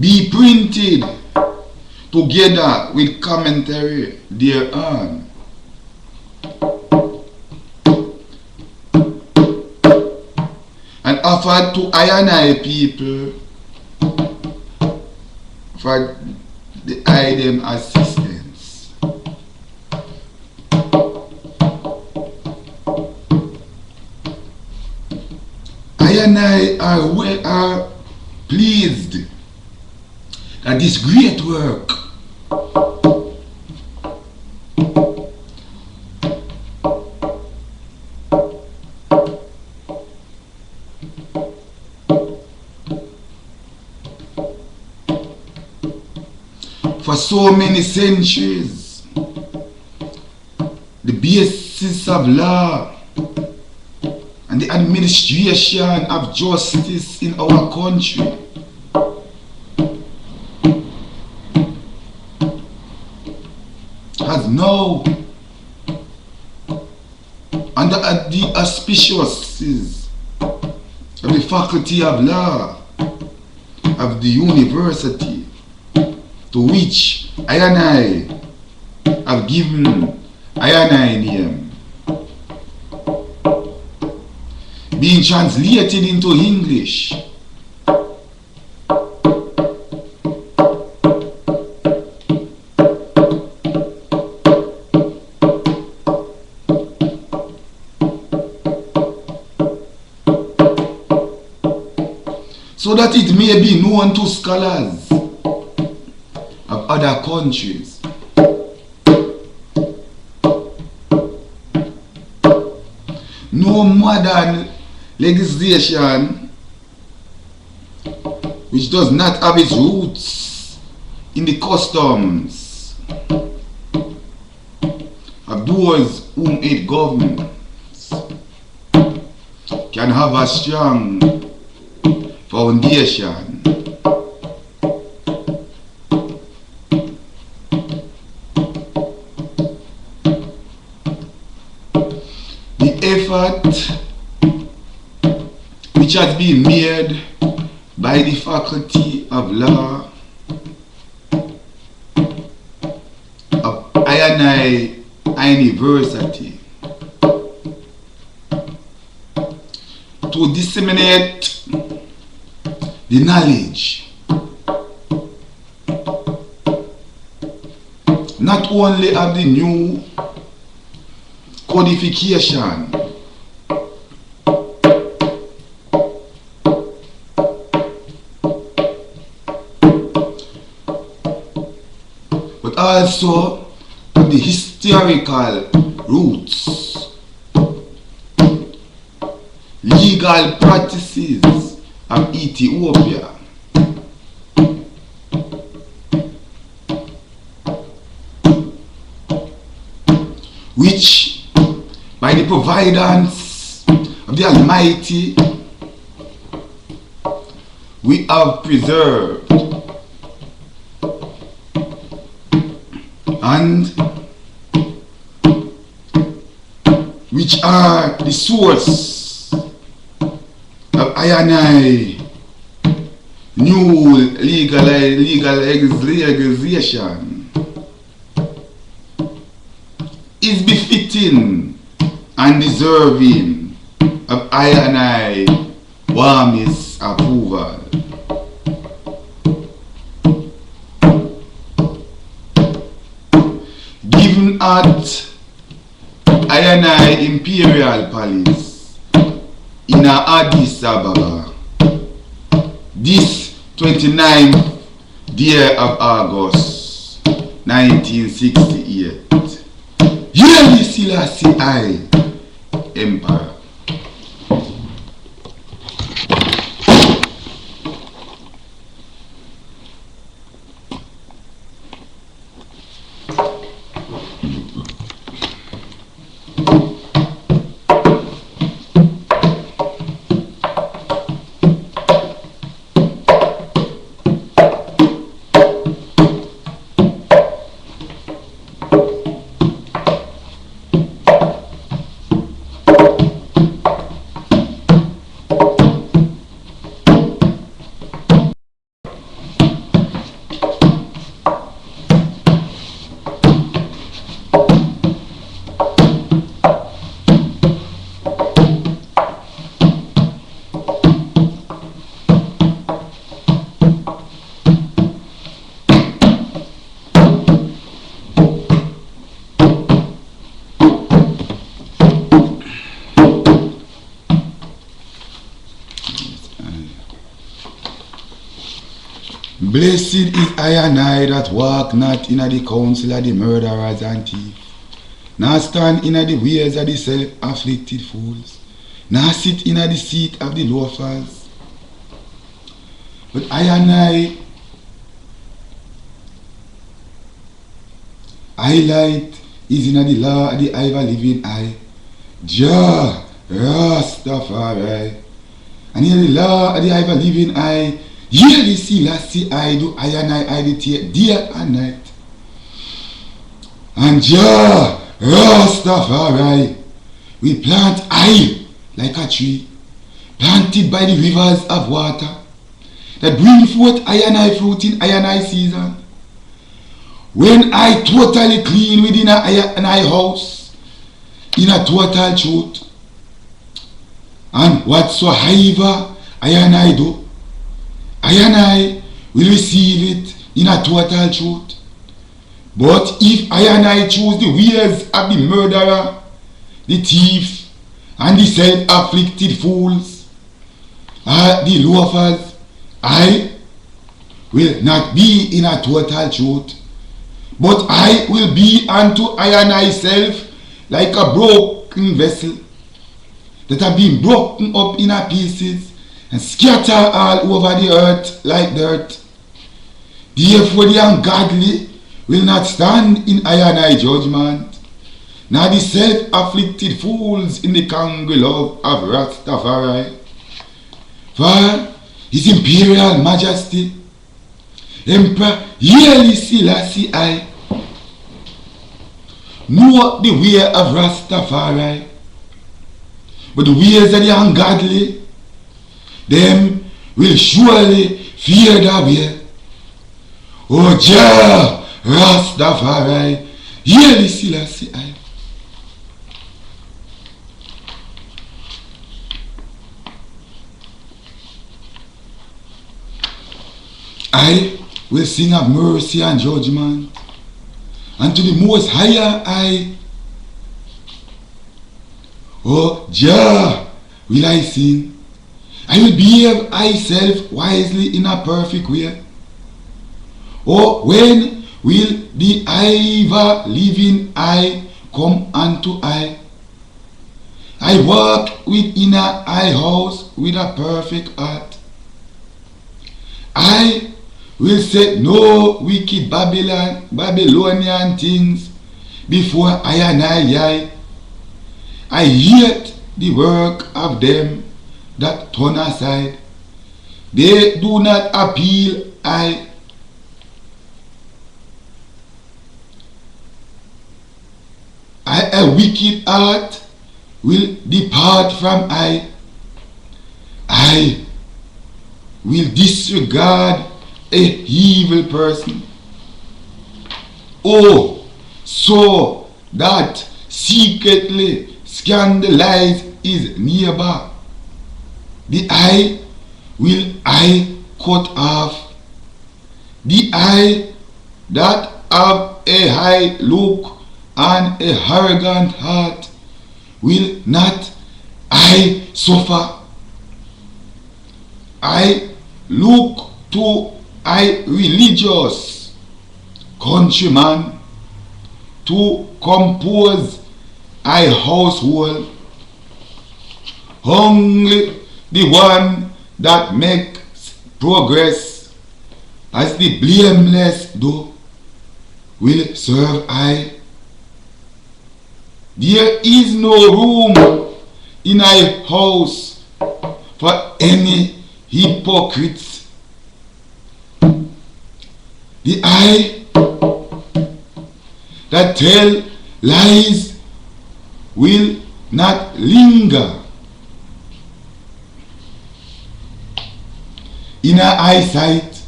be printed together with commentary thereon. And offered to I and I people for the item assistance. I and I are pleased that this great work for so many centuries, the basis of law and the administration of justice in our country has now, under the auspices of the Faculty of Law of the University, to which I and I have given I and I name, being translated into English. So that it may be known to scholars of other countries. No modern legislation which does not have its roots in the customs of those whom it governs can have a strong foundation. The effort which has been made by the Faculty of Law of I University to disseminate the knowledge not only of the new codification but also of the historical roots, legal practices of Ethiopia, which by the providence of the Almighty we have preserved, and which are the source of I and I new legal legislation, is befitting and deserving of I and I warmest approval. Given at I and I Imperial Palace in Addis Ababa this 29th day of August 1968. Haile Selassie I, Empire. Blessed is I and I that walk not in the counsel of the murderers and thieves, nor stand in the ways of the self-afflicted fools, nor sit in the seat of the loafers. But I and I light is in the law of the ever living eye. Jah Rastafari. And in the law of the ever living eye, yearly see last see I do I and I meditate day and night. And Jah Rastafari, we plant I like a tree, planted by the rivers of water, that bring forth I and I fruit in I and I season. When I totally clean within a I and I house, in a total truth, and whatsoever I and I do, I and I will receive it in a total truth. But if I and I choose the ways of the murderer, the thief, and the self-afflicted fools, the loafers, I will not be in a total truth, but I will be unto I and I self like a broken vessel that have been broken up in pieces and scattered all over the earth like dirt. Therefore the ungodly will not stand in I and I judgment, nor the self-afflicted fools in the congregation of Rastafari. For His Imperial Majesty, Emperor Haile Selassie I, know the way of Rastafari, but the ways of the ungodly, them will surely fear that way. O Jah Rastafari, Haile Selassie I. I will sing of mercy and judgment, and to the most higher I, O Jah, will I sing. I will behave myself wisely in a perfect way. O when will the ever living I come unto I? I walk within a house with a perfect heart. I will set no wicked Babylonian things before I and I. I hate the work of them that turn aside. They do not appeal I. A wicked heart will depart from I. I will disregard a evil person. Oh, so that secretly scandalize his neighbor. The eye will I cut off. The eye that have a high look and a arrogant heart will not I suffer. I look to I religious countryman to compose I household. Only the one that makes progress as the blameless do will serve I. There is no room in a house for any hypocrites. The eye that tell lies will not linger in our eyesight.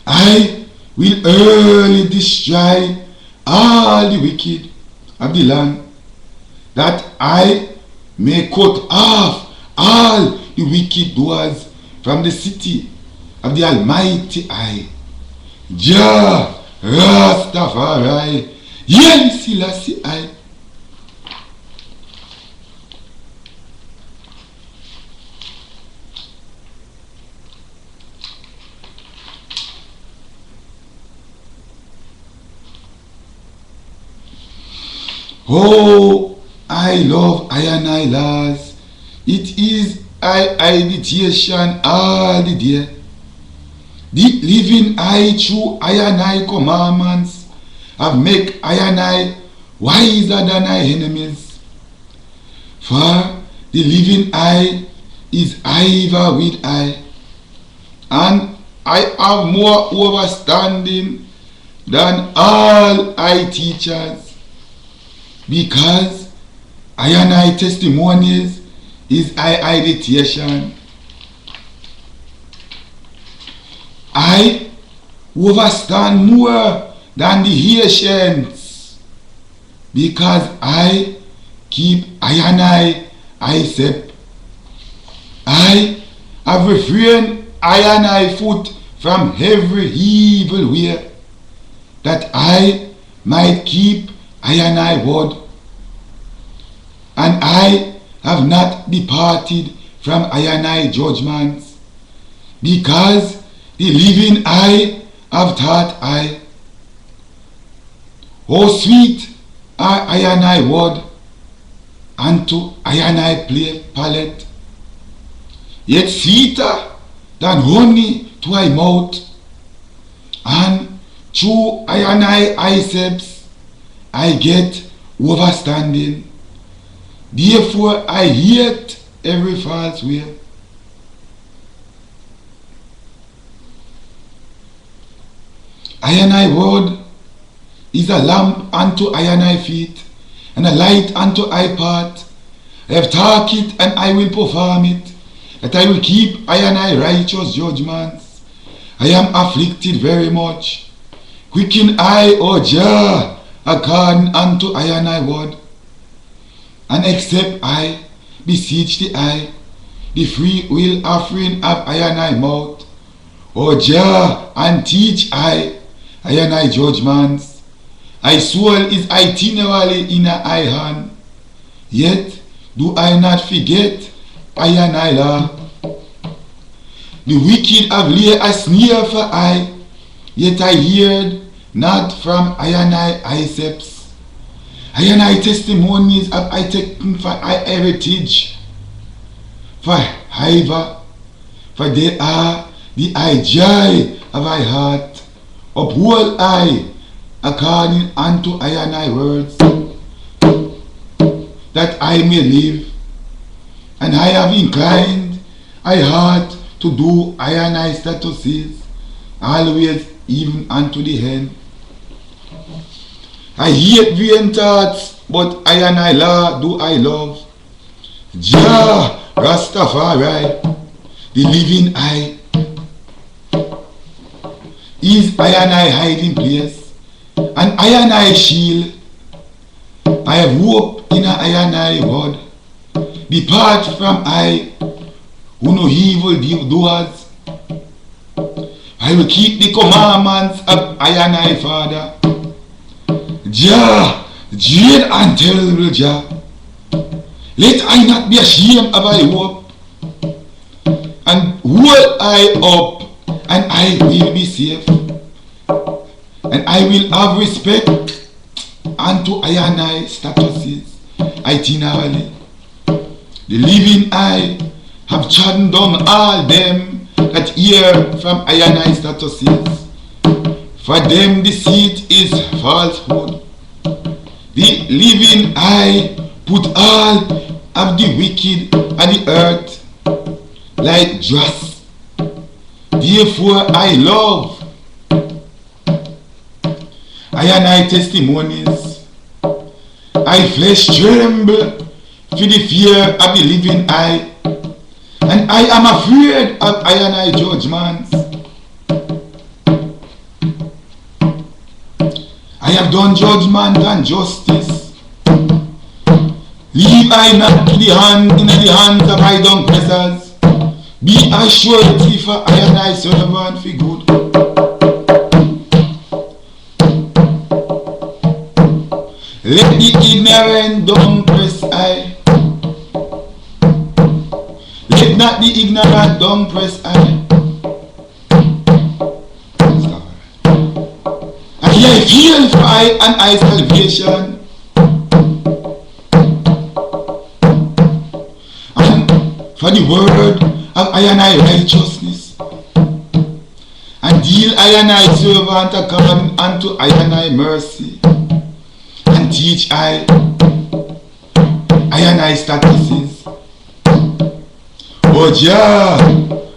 I will early destroy all the wicked of the land, that I may cut off all the wicked doers from the city of the Almighty I. Jah Rastafari, Haile Selassie I. Oh, I love I and I laws. It is I meditation all the day. The living I through I and I commandments have make I and I wiser than I enemies. For the living I is ever with I, and I have more understanding than all I teachers, because I and I testimonies is I meditation. I understand more than the ancients, because I keep I and I step. I have refrained I and I foot from every evil way, that I might keep I and I word. And I have not departed from I and I judgments, because the living I have taught I. Oh, sweet are I and I word unto I and I play palate, yet sweeter than honey to my mouth, and through I and I steps I get understanding. Therefore I hate every false way. I and I word is a lamp unto I and I feet, and a light unto I path. I have taught it, and I will perform it, that I will keep I and I righteous judgments. I am afflicted very much. Quicken I, O Jah, according unto I and I word. And except I beseech the I, the free will offering of I and I mouth, O Jah, and teach I and I judgments. I soul is itinerally in I hand, yet do I not forget I and I law. The wicked have laid a snare for I, yet I heard not from I and I steps. I and I testimonies have I taken for I heritage, for Hiva, for they are the I joy of I heart. Uphold I according unto I and I words, that I may live. And I have inclined I heart to do I and I statuses, always even unto the end. I hate vain thoughts, but I and I law do I love. Jah Rastafari, the living I, is I and I hiding place, and I and I shield. I have hope in I and I word. Depart from I, who no evil doers. I will keep the commandments of I and I, Father. Jah, great and terrible Jah, let I not be ashamed of I hope, and hold I up, and I will be safe, and I will have respect unto I and I statuses itinerally. The living I have trodden down all them that hear from I and I statuses. For them deceit is falsehood. The living I put all of the wicked on the earth like dross. Therefore I love I and I testimonies. I flesh tremble for the fear of the living I, and I am afraid of I and I judgments. I have done judgment and justice. Leave I not in the hands of I dung pressers. Be assured for I and I servant for good. Let the ignorant dung press I. Let not the ignorant dung press I. I feel for I and I salvation. for the word of I and I righteousness, and deal I and I servant according unto I and I mercy, and teach I and I statuses. Oh Jah,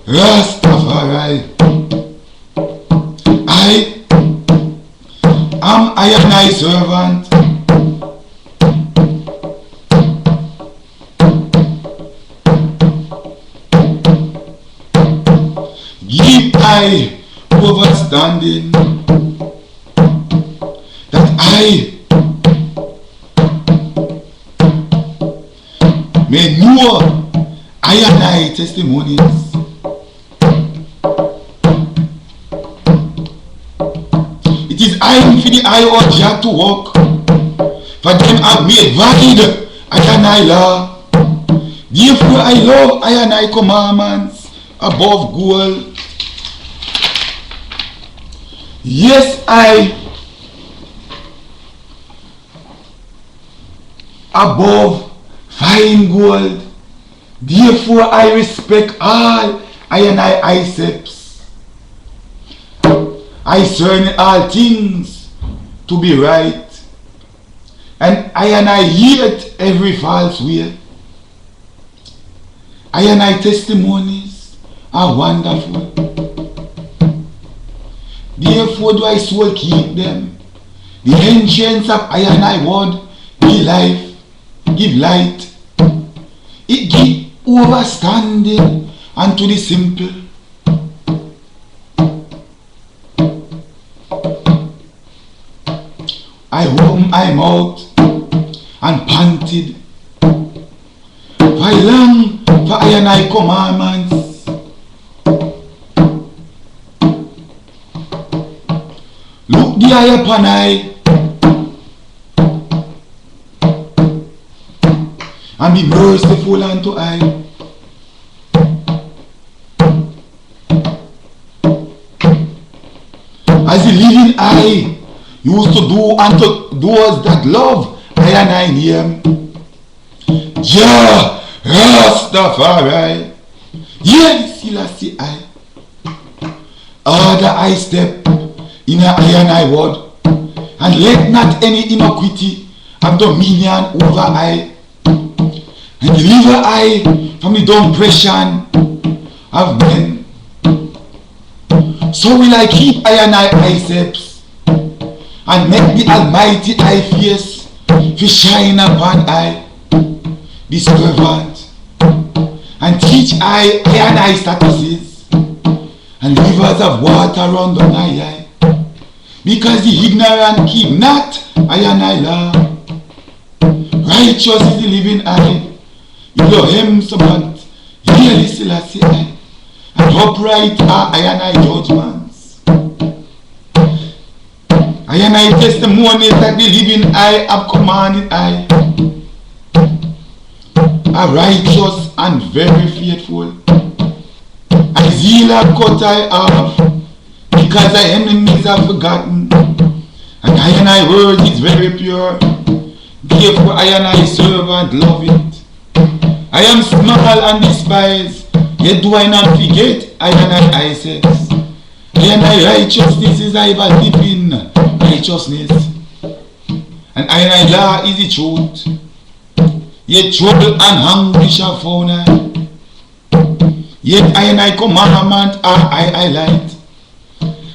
Rastafari, I am I and I servant. Give I overstanding that I may know I and I testimonies. It is I for the I or Jah to walk, for them have made valid I and I law. Therefore I love I and I commandments above gold. Yes, I above fine gold. Therefore I respect all I and I precepts. I discern all things to be right, and I hate every false way. I and I testimonies are wonderful. Therefore do I soul keep them. The ancients of I and I word give life, give light. It give overstanding unto the simple. I opened my mouth and panted. For I long for I and I commandments. Look the eye upon I, and be merciful unto I. As the living I used to do unto those that love I and I name. Jah Rastafari, yes, Selassie I. Order I step in a I and I word, and let not any iniquity have dominion over I, and deliver I from the dumb oppression of men. So will I keep I and I precepts, and make the Almighty I face to shine upon I, the servant, and teach I and I statuses, and rivers of water run down I. Because the ignorant keep not I and I law. Righteous is the living I. Elohim Sabbath, Yeli Selassie I. And upright are I and I judgments. I and I testimonies that the living I have commanded I. Are righteous and very faithful. I zeal have cut I off, because thy enemies are forgotten, and I and I word is very pure. Therefore I and I servant love it. I am small and despised, yet do I not forget I and I says. I and I righteousness is I but living righteousness, and I and I law is the truth. Yet trouble and hunger shall found I. Yet I and I commandment are I light.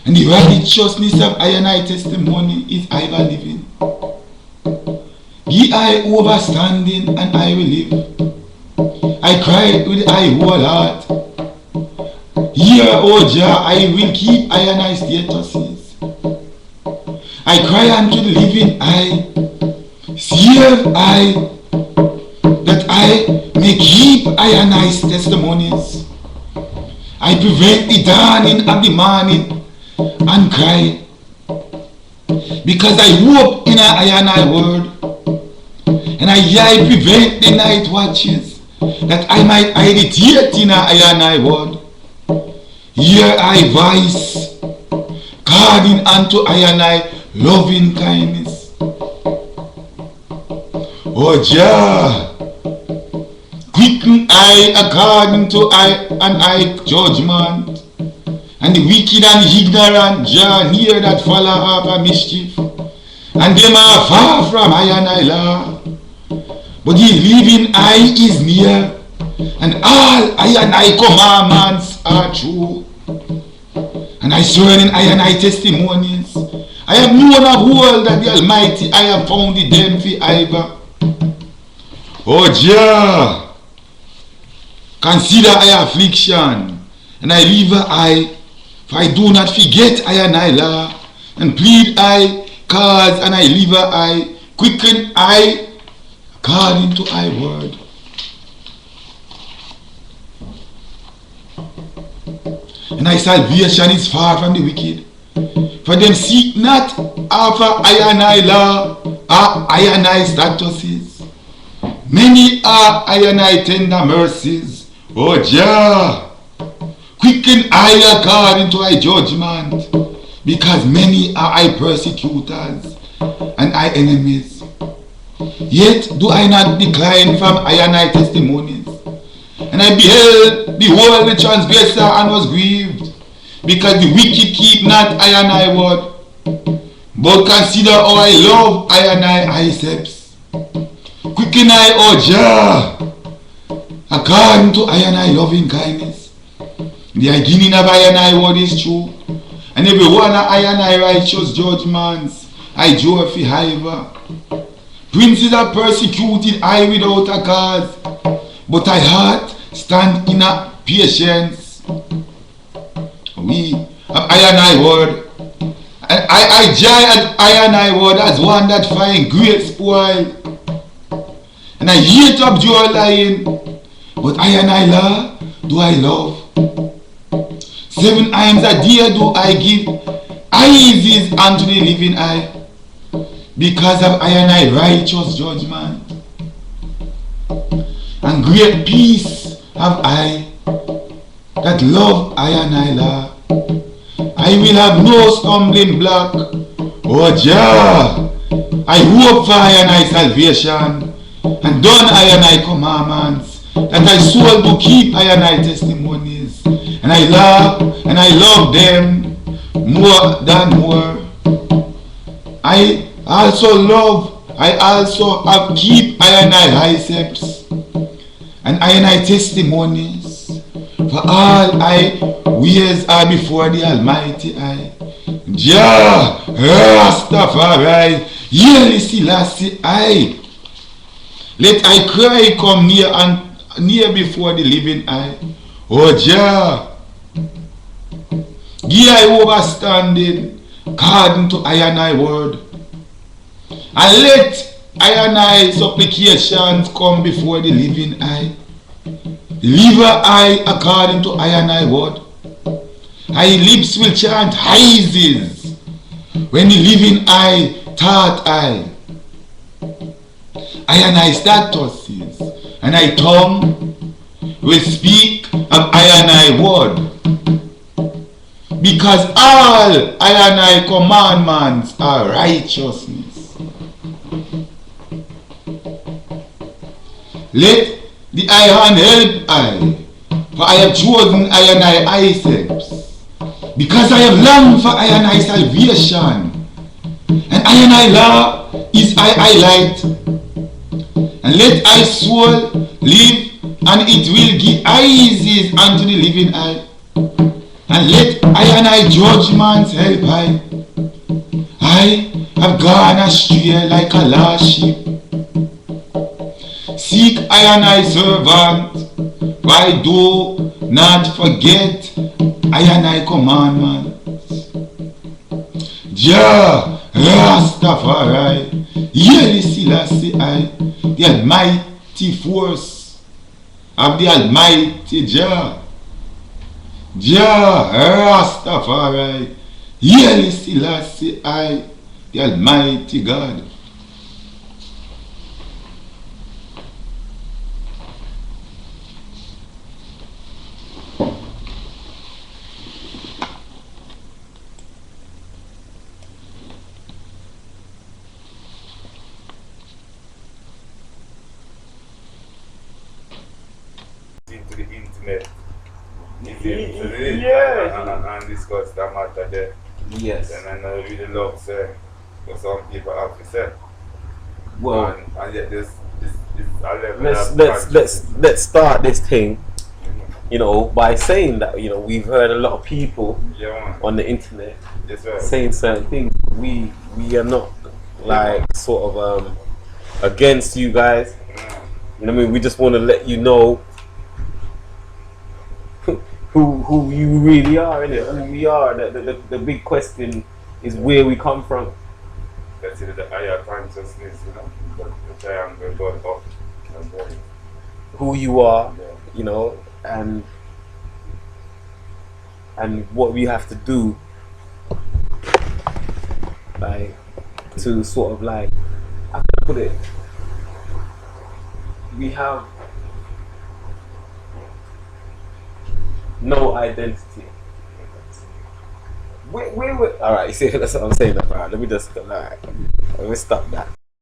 And the righteousness of I and I testimony is I living. Ye I overstanding and I will live. I cried with I whole heart. Here, O Jah, I will keep I and I statuses. I cry unto the living I. Save I, that I may keep I and I's testimonies. I prevent the dawning of the morning and cry, because I hope in I and I word, and I prevent the night watches, that I might meditate in I and I word. Hear I voice, calling unto I and I loving kindness. O Jah, quick quicken I according to I and I judgment. And the wicked and ignorant draw near that follow after mischief. And them are far from I and I law. But the living I is near. And all I and I commandments are true. And I swear in I and I testimonies. I have known of all that the Almighty I have found the them for ever. Oh Jah, consider I affliction, and I live I, for I do not forget I and I law, and plead I, cause and I live I, quicken I, according to I word. And I salvation is far from the wicked, for them seek not after I and I law, or I and I statuses. Many are I and I tender mercies, oh Jah, quicken I according to I judgment, because many are I persecutors and I enemies. Yet do I not decline from I and I testimonies. And I behold the transgressor and was grieved, because the wicked keep not I and I word, but consider how I love I and I steps. Quicken I, O Jah, according to I and I loving kindness. The beginning of I and I word is true, and every one of I and I righteous judgments I joy for ever. Princes are persecuted I without a cause, but I heart stand in a patience. We have I and I word, and I joy at I and I word as one that find great spoil. And I hate up your lying, but I and I law do I love. 7 times a day do I give eyes unto the living eye, because of I and I righteous judgment. And great peace have I that love I and I law. I will have no stumbling block, oh Jah. I hope for I and I salvation, and done I and I commandments, that I soul to keep I and I testimonies, and I love them more than more. I also have keep I and I precepts, and I and I testimonies, for all I ways are before the Almighty I. Jah Rastafari, Yeli Selassie I. Let I cry come near and near before the living eye. Oh Jah, give I overstanding according to I and I word. And let I and I supplications come before the living eye. Deliver I according to I and I word. I lips will chant haises when the living eye thought I and I statuses, and I tongue will speak of I and I word, because all I and I commandments are righteousness. Let the I hand help I, for I have chosen I and I precepts, because I have longed for I and I salvation, and I and I law is I light. And let I soul live, and it will give eyes unto the living eye. And let I and I judgments help I have gone astray like a lost sheep. Seek I and I servant, for I do not forget I and I commandments. Jah Rastafari, Yeli Selassie I, the almighty force of the Almighty Jah. Jah Rastafari, Yeli Selassie I, the Almighty God. internet. And discuss the matter there. Yes. And I know really love say what some people have to say. Well, and yet this a level let's start this thing, you know, by saying that, you know, we've heard a lot of people on the internet saying certain things. We are not like sort of against you guys. You know what I mean? We just want to let you know who you really are, innit? Who we are. The big question is where we come from. That's it, the higher consciousness, you know, the triangle going up and down. Who you are, you know, and what we have to do, like, to sort of like, how can I put it? We have no identity. Wait. All right, you see, that's what I'm saying. All right, let me just, all right, let me stop that.